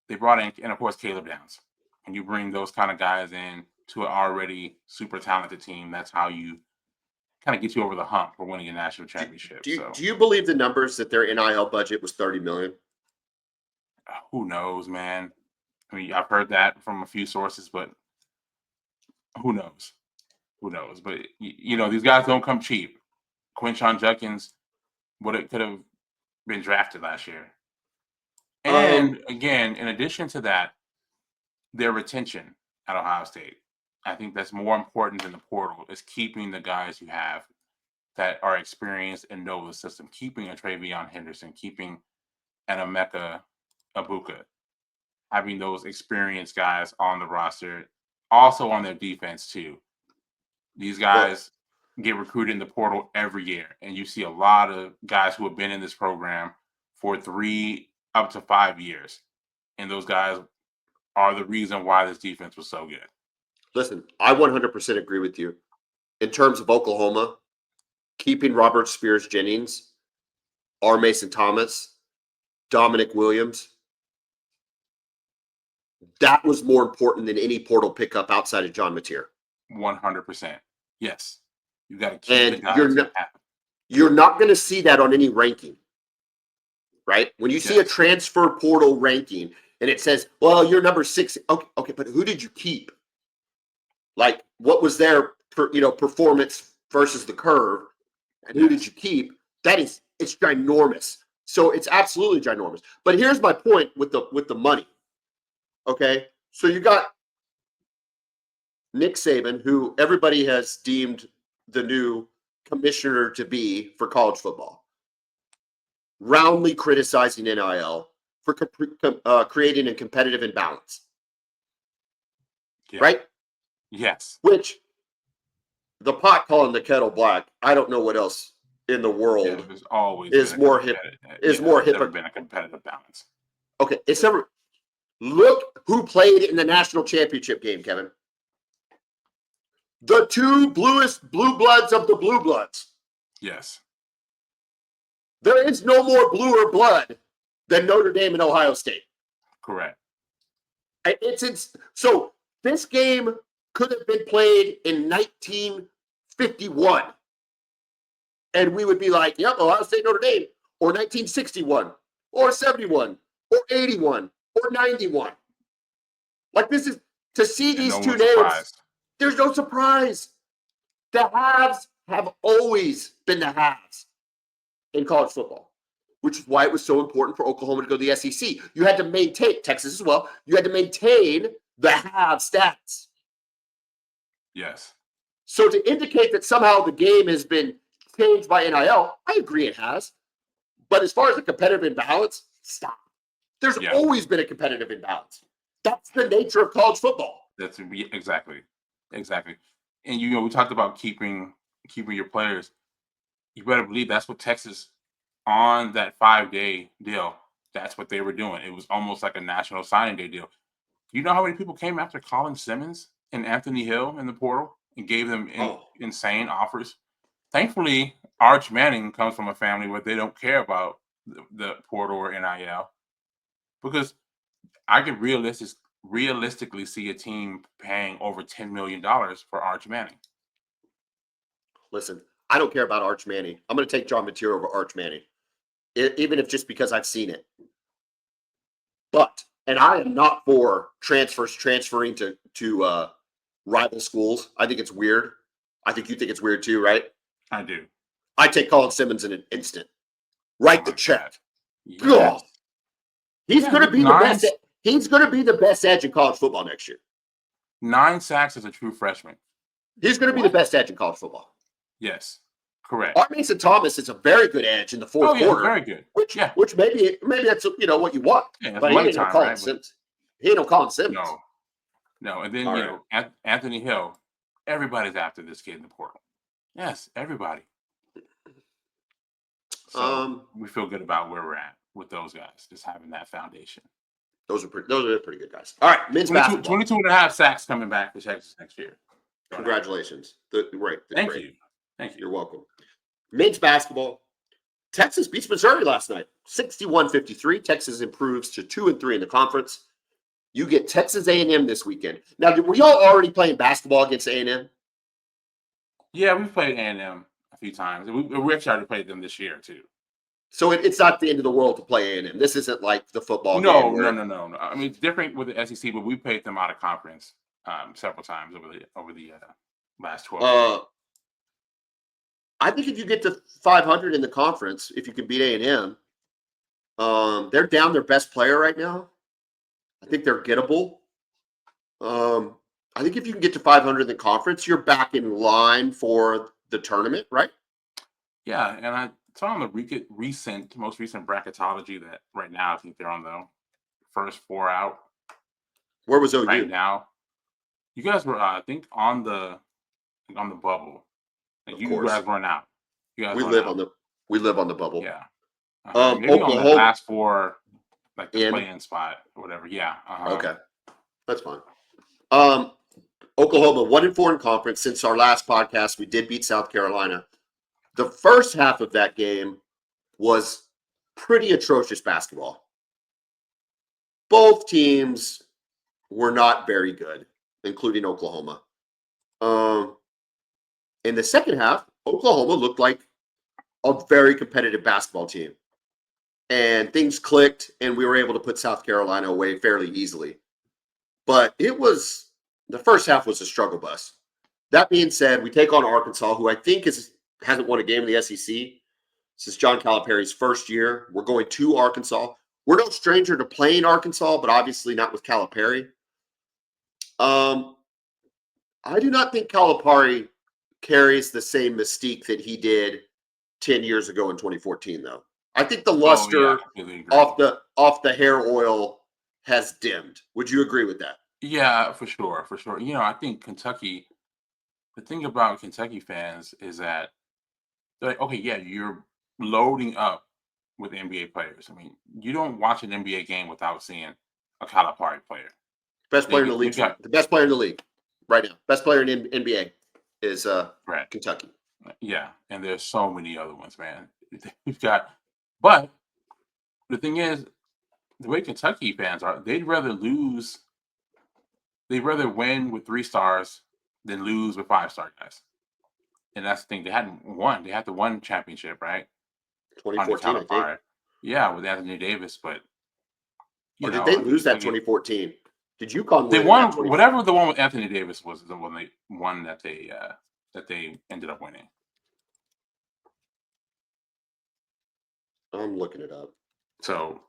they brought in, and of course, Caleb Downs. And you bring those kind of guys in to an already super talented team. That's how you kind of get you over the hump for winning a national championship. Do you believe the numbers that their NIL budget was $30 million? Who knows, man? I mean, I've heard that from a few sources, but who knows? But, these guys don't come cheap. Quinshon Judkins could have been drafted last year. And, again, in addition to that, their retention at Ohio State. I think that's more important than the portal, is keeping the guys you have that are experienced and know the system. Keeping a Travion Henderson, keeping an Emeka Ibuka, having those experienced guys on the roster, also on their defense too. These guys get recruited in the portal every year, and you see a lot of guys who have been in this program for 3 up to 5 years, and those guys are the reason why this defense was so good. Listen, I 100% agree with you. In terms of Oklahoma, keeping Robert Spears Jennings, R. Mason Thomas, Dominic Williams, that was more important than any portal pickup outside of John Mateer. 100%. Yes. You got to keep the guys you're not going to see that on any ranking, right? When you see a transfer portal ranking and it says, well, you're number 6. Okay, but who did you keep? Like, what was their performance versus the curve, and who did you keep? It's ginormous. So it's absolutely ginormous. But here's my point with the money. Okay, so you got Nick Saban, who everybody has deemed the new commissioner to be for college football, roundly criticizing NIL for creating a competitive imbalance. Yeah. Right? Yes. Which the pot calling the kettle black. I don't know what else in the world is more hypocritical. Been a competitive balance. Okay, it's never. Look who played in the national championship game, Kevin. The 2 bluest blue bloods of the blue bloods. Yes. There is no more bluer blood than Notre Dame and Ohio State. Correct. So this game could have been played in 1951. And we would be like, yep, Ohio State, Notre Dame, or 1961, or 71, or 81, or 91. Like, this is, to see these two names, surprised. There's no surprise. The haves have always been the haves in college football, which is why it was so important for Oklahoma to go to the SEC. You had to maintain, Texas as well, you had to maintain the have stats. Yes. So to indicate that somehow the game has been changed by NIL, I agree it has. But as far as the competitive imbalance, stop. There's always been a competitive imbalance. That's the nature of college football. That's exactly. And we talked about keeping your players. You better believe that's what Texas on that 5-day deal. That's what they were doing. It was almost like a national signing day deal. You know how many people came after Colin Simmons and Anthony Hill in the portal and gave them insane offers? Thankfully, Arch Manning comes from a family where they don't care about the portal or NIL, because I could realistically see a team paying over $10 million for Arch Manning. Listen, I don't care about Arch Manning. I'm going to take John Mateer over Arch Manning, even if just because I've seen it. And I am not for transferring to rival schools. I think it's weird. I think you think it's weird too, right? I do. I take Colin Simmons in an instant. Write the check. Yes. He's going to be the best. He's going to be the best edge in college football next year. 9 sacks as a true freshman. He's going to be the best edge in college football. Yes, correct. Art Mason Thomas is a very good edge in the fourth quarter. Very good. Which maybe that's what you want. Yeah, but he ain't no Colin Simmons. He ain't no Colin Simmons. No. And then Anthony Hill. Everybody's after this kid in the portal. Yes, everybody. So we feel good about where we're at with those guys, just having that foundation. Those are pretty good guys. All right, men's basketball. 22 and a half sacks coming back for Texas next year. Congratulations. Thank you. You're welcome. Men's basketball. Texas beats Missouri last night, 61-53. Texas improves to 2-3 in the conference. You get Texas A&M this weekend. Now, were y'all already playing basketball against A&M? Yeah, we've played A&M a few times. We actually already played them this year too. So it's not the end of the world to play A&M. This isn't like the football game. No. I mean, it's different with the SEC, but we played them out of conference several times over the last 12 days. I think if you get to 500 in the conference, if you can beat A&M, they're down their best player right now. I think they're gettable. I think if you can get to 500 in the conference, you're back in line for the tournament, right? Yeah, and I saw on the most recent bracketology that right now I think they're on the first 4 out. Where was OU? Right now, you guys were, I think, on the bubble. Like you guys weren't out. We live on the bubble. Yeah. Maybe Oklahoma, on the last 4, like the play-in spot or whatever. Yeah. Okay, that's fine. Oklahoma 1-4 in conference. Since our last podcast, we did beat South Carolina. The first half of that game was pretty atrocious basketball. Both teams were not very good, including Oklahoma. In the second half, Oklahoma looked like a very competitive basketball team. And things clicked, and we were able to put South Carolina away fairly easily. But the first half was a struggle bus. That being said, we take on Arkansas, who I think hasn't won a game in the SEC. This is John Calipari's first year. We're going to Arkansas. We're no stranger to playing Arkansas, but obviously not with Calipari. I do not think Calipari carries the same mystique that he did 10 years ago in 2014, though. I think the luster off the hair oil has dimmed. Would you agree with that? Yeah, for sure. I think Kentucky, the thing about Kentucky fans is that they're like, okay, yeah, you're loading up with NBA players. I mean, you don't watch an NBA game without seeing a Calipari player. Best player in the league. The best player in the league right now. Best player in NBA is Kentucky. Yeah, and there's so many other ones, man. But the thing is, the way Kentucky fans are, they'd rather win with 3 stars than lose with 5-star guys. And that's the thing. They hadn't won. They had the one championship, right? 2014, I think. Yeah, with Anthony Davis, but did they lose that 2014? Did UConn win? They won whatever the one with Anthony Davis was, the one that they ended up winning. I'm looking it up. So,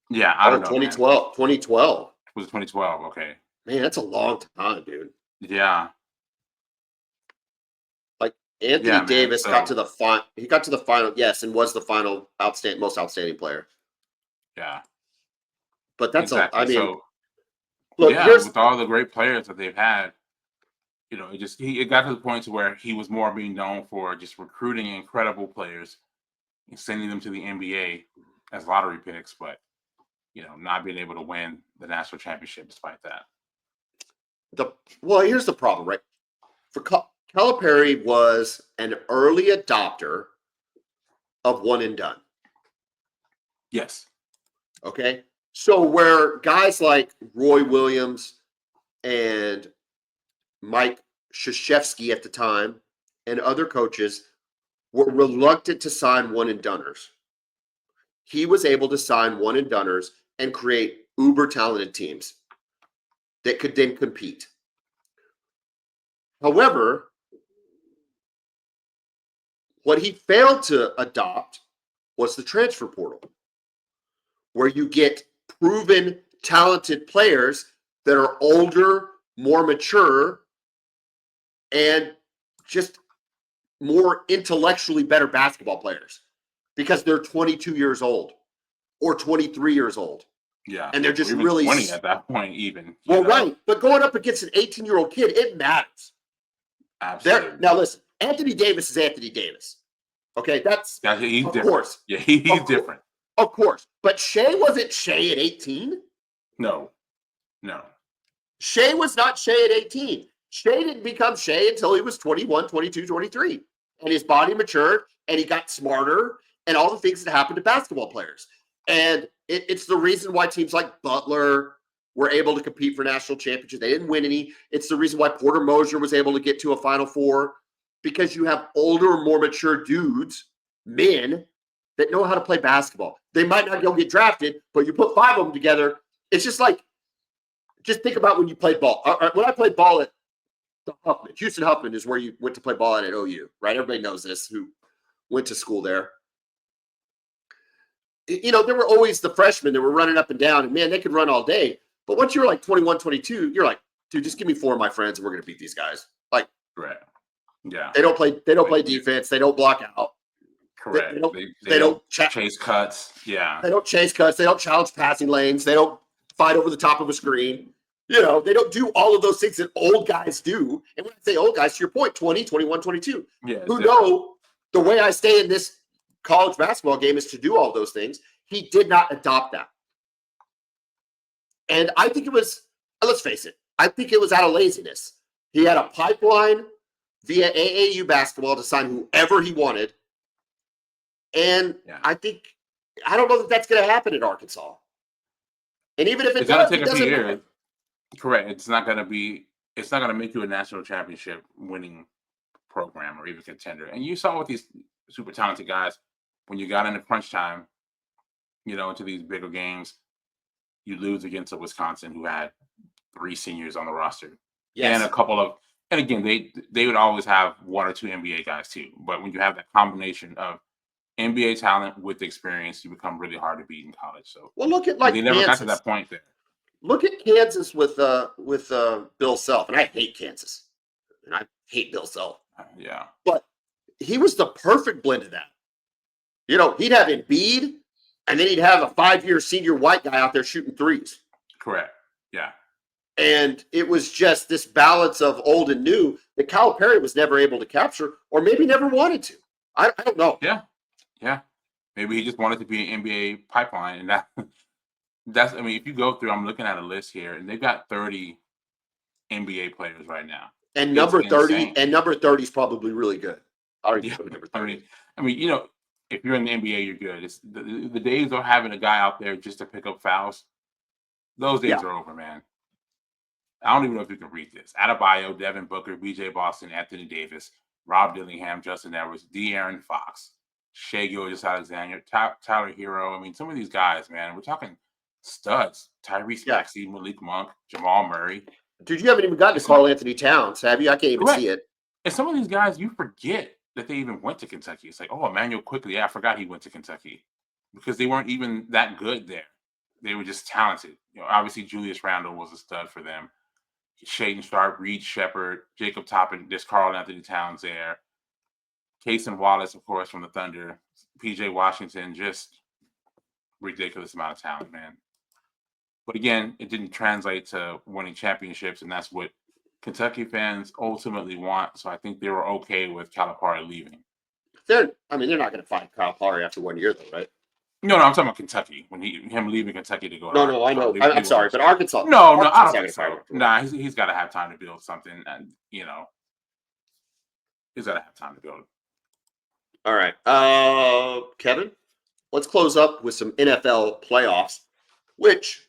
yeah, I don't know. 2012. Man. 2012. Was it 2012? Okay. Man, that's a long time, dude. Yeah. Like Anthony Davis got to the final. He got to the final, yes, and was the final most outstanding player. Yeah. But that's exactly. So look, yeah, here's with all the great players that they've had, it got to the point to where he was more being known for just recruiting incredible players and sending them to the NBA as lottery picks, but not being able to win the national championship despite that. here's the problem, right? For Calipari was an early adopter of one and done. Yes. Okay. So where guys like Roy Williams and Mike Krzyzewski at the time and other coaches were reluctant to sign one and doners, he was able to sign one and doners and create uber talented teams that could then compete. However, what he failed to adopt was the transfer portal, where you get proven talented players that are older, more mature, and just more intellectually better basketball players because they're 22 years old or 23 years old. Yeah. And they're just or even really 20 at that point, even. Well, right. But going up against an 18-year-old kid, it matters. Absolutely. Now, listen, Anthony Davis is Anthony Davis. Okay, he's of different. Course. Yeah, he's different. Of course. But Shea wasn't Shea at 18. No. Shea was not Shea at 18. Shea didn't become Shea until he was 21, 22, 23. And his body matured and he got smarter and all the things that happen to basketball players. And it's the reason why teams like Butler were able to compete for national championships. They didn't win any. It's the reason why Porter Moser was able to get to a Final Four, because you have older, more mature dudes, men, that know how to play basketball. They might not go get drafted, but you put 5 of them together. It's just think about when you played ball. When I played ball at the Huffman, Houston Huffman is where you went to play ball at OU, right? Everybody knows this who went to school there. There were always the freshmen that were running up and down, and man, they could run all day. But once you're like 21, 22, you're like, dude, just give me 4 of my friends and we're going to beat these guys. Like, right. Yeah. They don't play defense. They don't block out. Correct. They don't chase cuts. Yeah. They don't chase cuts. They don't challenge passing lanes. They don't fight over the top of a screen. They don't do all of those things that old guys do. And when I say old guys, to your point, 20, 21, 22, who know the way I stay in this college basketball game is to do all those things. He did not adopt that. And I think it was, let's face it, I think it was out of laziness. He had a pipeline via AAU basketball to sign whoever he wanted. And I don't know that that's going to happen at Arkansas. And even if it's does, going to take a few years. Correct. It's not going to make you a national championship winning program or even contender. And you saw with these super talented guys, when you got into crunch time, into these bigger games, you lose against a Wisconsin who had 3 seniors on the roster. Yes. And again, they would always have 1 or 2 NBA guys too. But when you have that combination of NBA talent with experience, you become really hard to beat in college. So look at they never got to that point there. Look at Kansas with Bill Self, and I hate Kansas, and I hate Bill Self. Yeah, but he was the perfect blend of that. He'd have Embiid, and then he'd have a 5-year senior white guy out there shooting threes. Correct. Yeah. And it was just this balance of old and new that Calipari was never able to capture, or maybe never wanted to. I don't know. Yeah. Maybe he just wanted to be an NBA pipeline, and if you go through, I'm looking at a list here, and they've got 30 NBA players right now. And number 30 is probably really good. Number 30. If you're in the NBA, you're good. It's the days of having a guy out there just to pick up fouls. Those days are over, man. I don't even know if you can read this. Adebayo, Devin Booker, BJ Boston, Anthony Davis, Rob Dillingham, Justin Edwards, De'Aaron Fox, Shai Gilgeous-Alexander, Tyler Hero. Some of these guys, man, we're talking studs. Tyrese Maxey, Malik Monk, Jamal Murray. Dude, you haven't even gotten to Karl Anthony Towns, have you? I can't even see it. And some of these guys, you forget that they even went to Kentucky. It's like, oh, Emmanuel Quickly. Yeah, I forgot he went to Kentucky because they weren't even that good there. They were just talented. Obviously, Julius Randle was a stud for them. Shaedon Sharpe, Reed Shepherd, Jacob Toppin, there's Karl Anthony Towns there. Cason Wallace, of course, from the Thunder. PJ Washington, just ridiculous amount of talent, man. But again, it didn't translate to winning championships, and that's what Kentucky fans ultimately want. So I think they were okay with Calipari leaving. They're not going to find Calipari after 1 year, though, right? No, I'm talking about Kentucky when him leaving Kentucky to go. No, I know. I'm sorry, but Arkansas. No, I Arkansas don't think so. Nah, he's got to have time to build something, and he's got to have time to build. All right, Kevin, let's close up with some NFL playoffs, which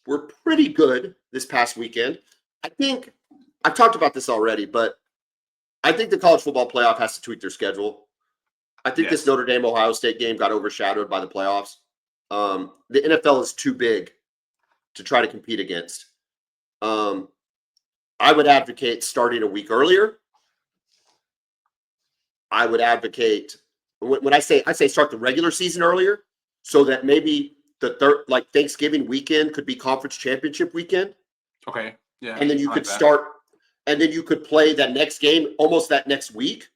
were pretty good this past weekend. I think I've talked about this already, but I think the college football playoff has to tweak their schedule. I think this Notre Dame Ohio State game got overshadowed by the playoffs. The NFL is too big to try to compete against. I would advocate starting a week earlier. I would advocate when I say start the regular season earlier, so that maybe the third, like Thanksgiving weekend, could be conference championship weekend. Okay, yeah, and then you could start, and then you could play that next game almost that next week,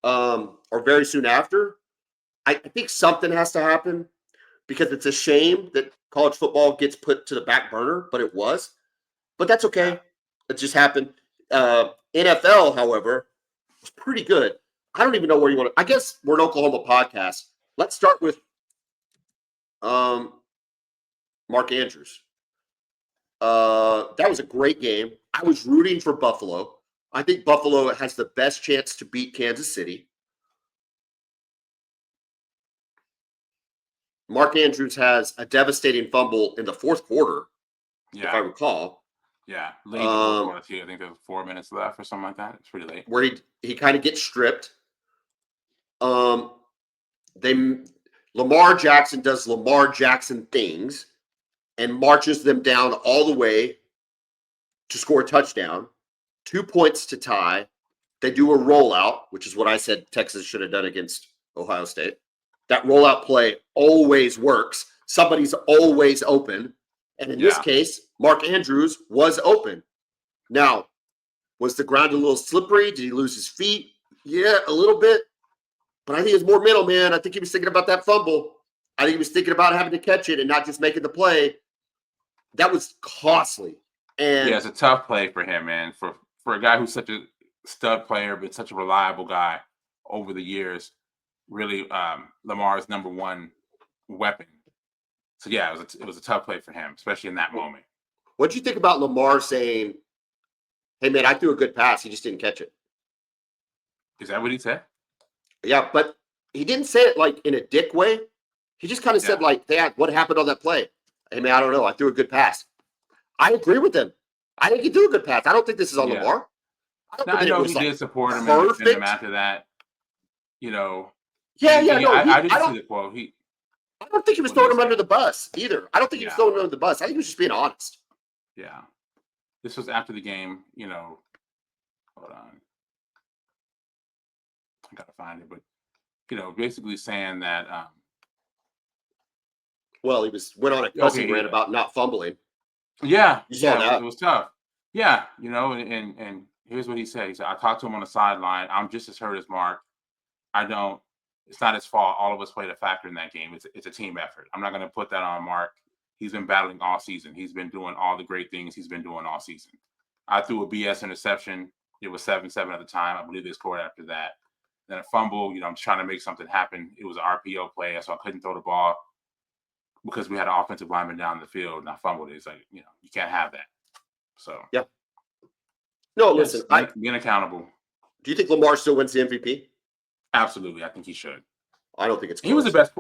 or very soon after. I think something has to happen, because it's a shame that college football gets put to the back burner, but it was. But that's okay. Yeah. It just happened. NFL, however, was pretty good. I don't even know where you want to. I guess we're an Oklahoma podcast. Let's start with Mark Andrews. That was a great game. I was rooting for Buffalo. I think Buffalo has the best chance to beat Kansas City. Mark Andrews has a devastating fumble in the fourth quarter, if I recall. Yeah, late in the fourth quarter too. I think there was 4 minutes left or something like that. It's pretty late. Where he kind of gets stripped. Lamar Jackson does Lamar Jackson things and marches them down all the way to score a touchdown. 2 points to tie. They do a rollout, which is what I said Texas should have done against Ohio State. That rollout play always works. Somebody's always open. And in this case, Mark Andrews was open. Now, was the ground a little slippery? Did he lose his feet? Yeah, a little bit. But I think it's more mental, man. I think he was thinking about that fumble. I think he was thinking about having to catch it and not just making the play. That was costly. And yeah, it's a tough play for him, man. For a guy who's such a stud player, but such a reliable guy over the years. Really, Lamar's number one weapon. So yeah, it was a tough play for him, especially in that moment. What do you think about Lamar saying, "Hey man, I threw a good pass. He just didn't catch it"? Is that what he said? Yeah, but he didn't say it like in a dick way. He just kind of said like, "Hey, what happened on that play?" Hey man, I don't know. I threw a good pass. I agree with him. I think he threw a good pass. I don't think this is on Lamar. I know he did support him and defend him after that. Yeah, I didn't see the quote. I don't think he was throwing him under the bus either. I don't think he was throwing him under the bus. I think he was just being honest. Yeah. This was after the game, hold on. I gotta find it, but basically saying that well, he went on a cussing rant about not fumbling. Yeah. You saw that. It was tough. Yeah, and here's what he said. He said, I talked to him on the sideline. I'm just as hurt as Mark. It's not his fault. All of us played a factor in that game. It's a team effort. I'm not going to put that on Mark. He's been battling all season. He's been doing all the great things he's been doing all season. I threw a BS interception. It was 7-7 at the time. I believe they scored after that. Then a fumble. I'm trying to make something happen. It was an RPO play, so I couldn't throw the ball because we had an offensive lineman down the field, and I fumbled it. It's like, you can't have that. So yeah. No, listen. Being accountable. Do you think Lamar still wins the MVP? Absolutely, I think he should. I don't think it's close.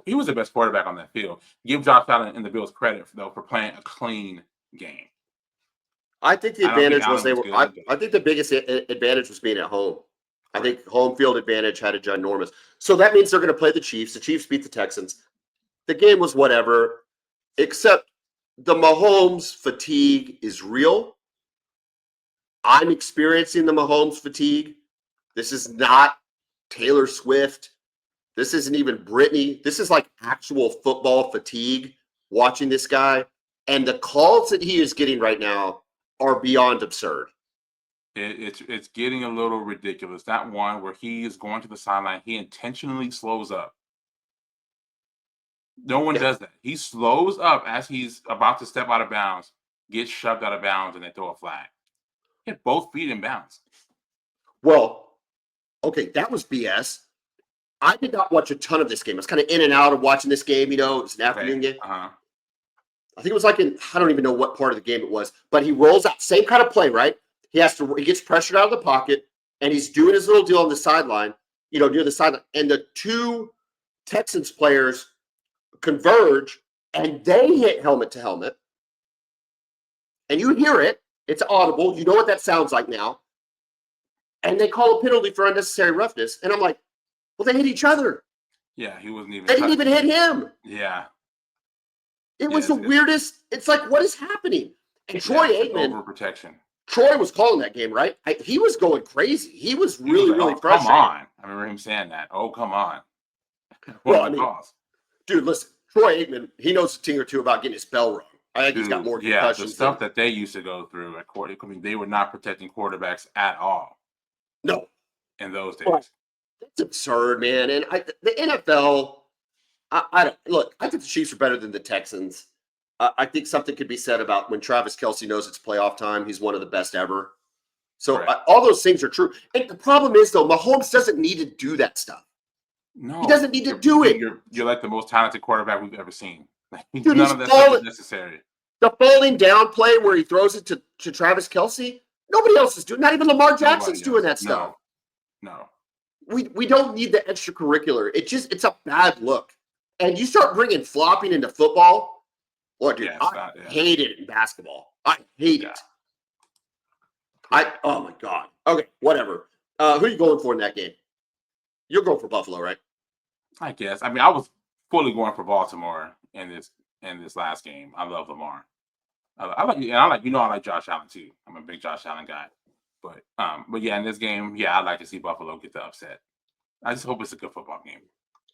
He was the best quarterback on that field. Give Josh Allen and the Bills credit for playing a clean game. I think the advantage was I think the biggest advantage was being at home. I think home field advantage had a ginormous. So that means they're going to play the Chiefs. The Chiefs beat the Texans. The game was whatever, except the Mahomes fatigue is real. I'm experiencing the Mahomes fatigue. This is not Taylor Swift. This isn't even Britney. This is like actual football fatigue watching this guy. And the calls that he is getting right now are beyond absurd. It's getting a little ridiculous. That one where he is going to the sideline, he intentionally slows up. No one does that. He slows up as he's about to step out of bounds, gets shoved out of bounds, and they throw a flag. Hit both feet in bounds. Well, okay, that was BS. I did not watch a ton of this game. I was kind of in and out of watching this game. It's an afternoon game. Uh-huh. I think it was like I don't even know what part of the game it was, but he rolls out, same kind of play, right? He gets pressured out of the pocket, and he's doing his little deal on the sideline, near the sideline, and the two Texans players converge, and they hit helmet to helmet, and you hear it. It's audible. You know what that sounds like now. And they call a penalty for unnecessary roughness, and I'm like, well, they hit each other. Yeah, he wasn't even. They didn't even hit him. Yeah. It was the weirdest. It's like, what is happening? And Troy Aikman. Overprotection. Troy was calling that game, right? He was going crazy. He was really frustrated. Come on. I remember him saying that. Oh, come on. Dude, listen. Troy Aikman, he knows a thing or two about getting his bell rung. I think he's got more concussions. Yeah, the stuff that they used to go through at court. I mean, they were not protecting quarterbacks at all. No. In those days. Well, that's absurd, man. And the NFL, I don't look. I think the Chiefs are better than the Texans. I think something could be said about when Travis Kelce knows it's playoff time. He's one of the best ever. So all those things are true. And the problem is, though, Mahomes doesn't need to do that stuff. No, he doesn't need to do it. You're like the most talented quarterback we've ever seen. Dude, none of that stuff is necessary. The falling down play where he throws it to Travis Kelce, nobody else is doing. Not even Lamar Jackson's doing that stuff. No. We don't need the extracurricular. It's a bad look. And you start bringing flopping into football. Well, dude, I hate it in basketball. I hate it. Oh my God. Okay, whatever. Who are you going for in that game? You're going for Buffalo, right? I guess. I mean, I was fully going for Baltimore in this last game. I love Lamar. I like Josh Allen too. I'm a big Josh Allen guy. But yeah, in this game, I'd like to see Buffalo get the upset. I just hope it's a good football game.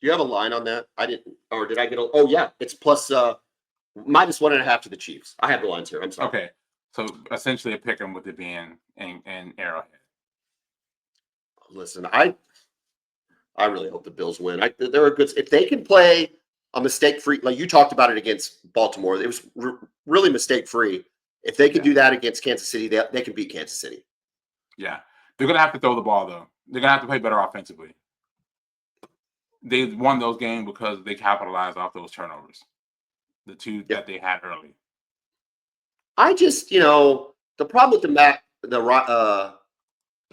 Do you have a line on that? I didn't, or did I get a? Oh yeah, it's plus -1.5 to the Chiefs. I have the lines here. I'm sorry. Okay, so essentially a pick 'em with it being in Arrowhead. Listen, I really hope the Bills win. They're a good. If they can play a mistake-free, like you talked about it against Baltimore, it was really mistake-free. If they can do that against Kansas City, they can beat Kansas City. Yeah, they're gonna have to throw the ball though. They're gonna have to play better offensively. They won those games because they capitalized off those turnovers, the two that they had early. I just, the problem with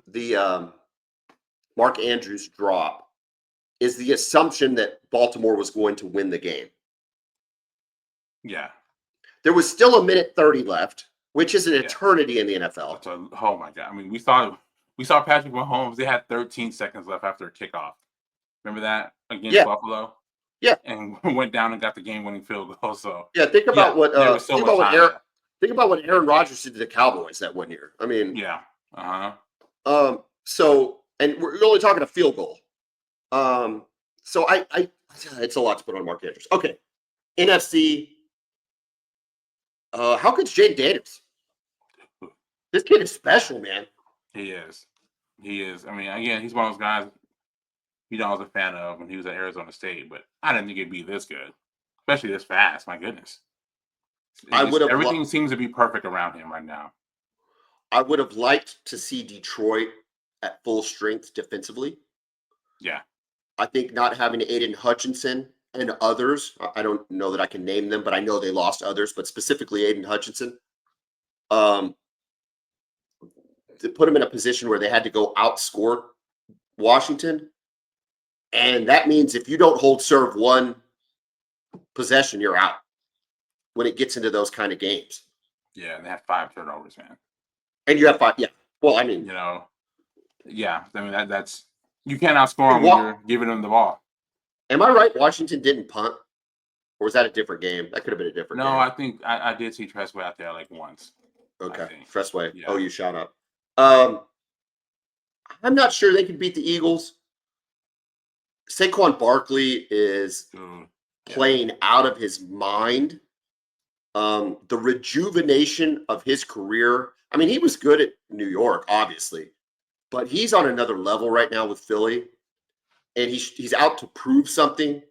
the Mark Andrews drop is the assumption that Baltimore was going to win the game. Yeah. There was still 1:30 left, which is an eternity in the NFL. Oh my God. I mean, we saw Patrick Mahomes. They had 13 seconds left after a kickoff. Remember that against Buffalo? Yeah. And went down and got the game-winning field goal. So think about what Aaron Rodgers did to the Cowboys that one year. I mean, So, and we're only talking a field goal. So it's a lot to put on Mark Andrews. Okay, NFC. How good's Jaden Daniels? This kid is special, man. He is. I mean, again, he's one of those guys. I was a fan of when he was at Arizona State, but I didn't think it'd be this good, especially this fast. My goodness. Everything seems to be perfect around him right now. I would have liked to see Detroit at full strength defensively. Yeah. I think not having Aiden Hutchinson and others, I don't know that I can name them, but I know they lost others, but specifically Aiden Hutchinson, to put them in a position where they had to go outscore Washington. And that means if you don't hold serve one possession, you're out when it gets into those kind of games. Yeah, and they had 5 turnovers, man. And you have 5, yeah. Well, I mean, I mean that's you can't outscore them when you're giving them the ball. Am I right? Washington didn't punt, or was that a different game? That could have been a different game. No, I think I did see Tressway out there like once. Okay, Tressway. Yeah. Oh, you shot up. I'm not sure they can beat the Eagles. Saquon Barkley is playing out of his mind. The rejuvenation of his career. I mean, he was good at New York, obviously, but he's on another level right now with Philly, and he's out to prove something.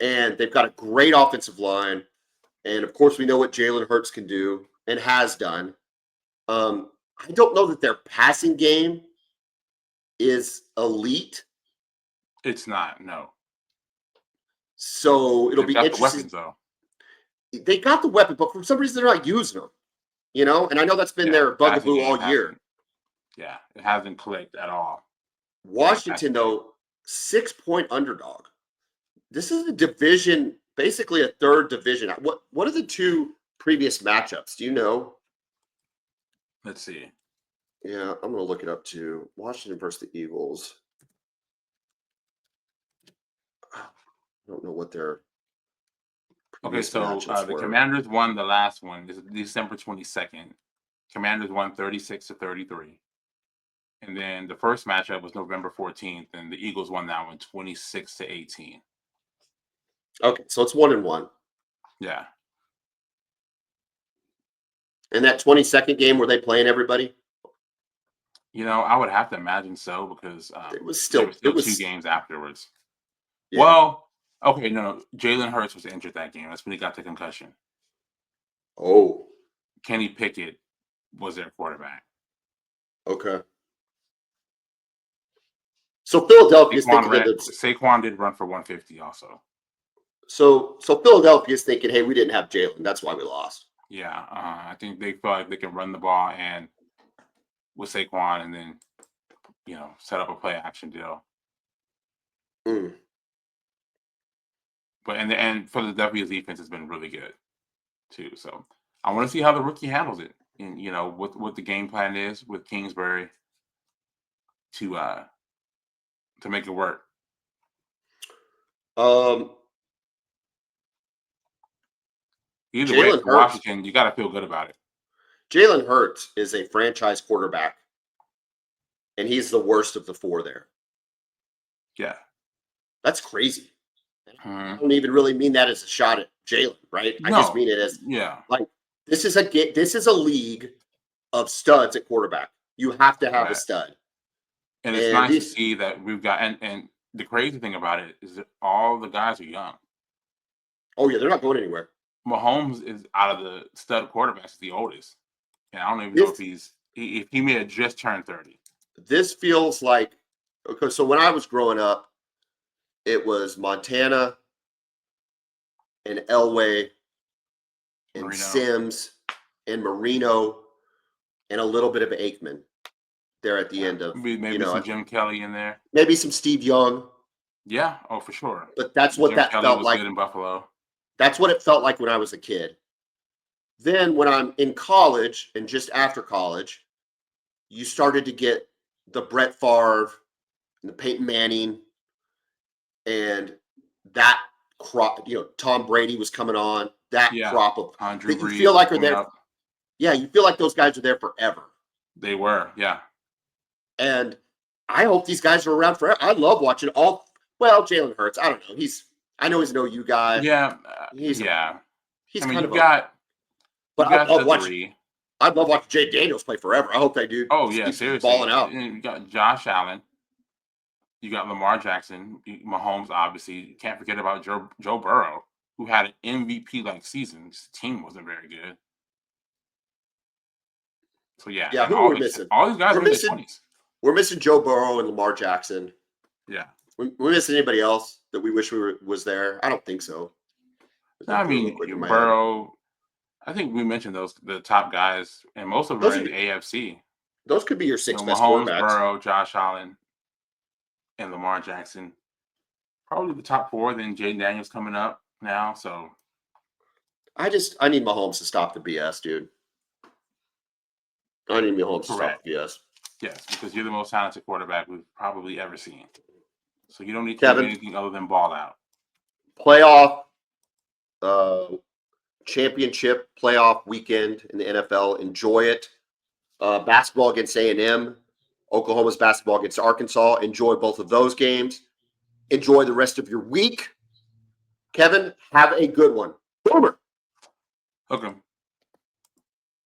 and they've got a great offensive line. And of course, we know what Jalen Hurts can do and has done. I don't know that their passing game is elite. It's not, no. So it'll They've be got the interesting. weapons, though. They got the weapon, but for some reason they're not using them. And I know that's been their passing bugaboo game all year. it hasn't clicked at all. Washington, though, 6-point underdog. This is a division, basically a third division. What are the two previous matchups? Do you know? Let's see. Yeah, I'm going to look it up too. Washington versus the Eagles. I don't know what their Okay, previous so matchups the were. Commanders won the last one. This is December 22nd. Commanders won 36-33. And then the first matchup was November 14th, and the Eagles won that one 26-18. Okay, so it's 1-1. Yeah. And that 22nd game, were they playing everybody? I would have to imagine so, because It was there still were two games afterwards. Yeah. Well, okay, no. Jalen Hurts was injured that game. That's when he got the concussion. Oh, Kenny Pickett was their quarterback. okay. So Philadelphia's thinking Saquon did run for 150 also. So Philadelphia's thinking, hey, we didn't have Jalen. That's why we lost. Yeah, I think they feel like they can run the ball and with Saquon, and then set up a play action deal. Mm. But and Philadelphia's defense has been really good too. So I want to see how the rookie handles it, and what the game plan is with Kingsbury to make it work. Either way, for Washington, you got to feel good about it. Jalen Hurts is a franchise quarterback, and he's the worst of the four there. Yeah. That's crazy. I don't even really mean that as a shot at Jalen, right? I just mean it as like this is a league of studs at quarterback. You have to have a stud. And it's nice to see that we've got and the crazy thing about it is that all the guys are young. Oh yeah, they're not going anywhere. Mahomes is out of the stud quarterbacks the oldest. And I don't even know if he may have just turned 30. This feels like okay, so when I was growing up, it was Montana and Elway and Marino. Sims and Marino and a little bit of Aikman there at the end of maybe some Jim Kelly in there. Maybe some Steve Young. Yeah, for sure. But that's what Jim Kelly felt like good in Buffalo. That's what it felt like when I was a kid. Then when I'm in college and just after college, you started to get the Brett Favre and the Peyton Manning and that crop, Tom Brady was coming on, that crop of Andrew that you feel like are there. Up. Yeah, you feel like those guys are there forever. They were, yeah. And I hope these guys are around forever. I love watching Jalen Hurts. I don't know. I know he's an OU guy. Yeah. He's But I'd love watching Jay Daniels play forever. I hope they do. Oh, yeah, seriously. Balling out. And you got Josh Allen. You got Lamar Jackson. Mahomes, obviously. You can't forget about Joe Burrow, who had an MVP-like season. His team wasn't very good. So, yeah. Yeah, who are we missing? All these guys are in their 20s. We're missing Joe Burrow and Lamar Jackson. Yeah. We're missing anybody else that we wish was there? I don't think so. I mean, Burrow. I think we mentioned the top guys, and most of them are in the AFC. Those could be your six best Mahomes, quarterbacks. Burrow, Josh Allen, and Lamar Jackson. Probably the top four. Then Jaden Daniels coming up now. So I need Mahomes to stop the BS, dude. I need Mahomes to stop the BS. Yes, because you're the most talented quarterback we've probably ever seen. So you don't need to do anything other than ball out. Playoff, championship playoff weekend in the NFL. Enjoy it. Basketball against A&M. Oklahoma's basketball against Arkansas. Enjoy both of those games. Enjoy the rest of your week. Kevin, have a good one. Boomer. Okay.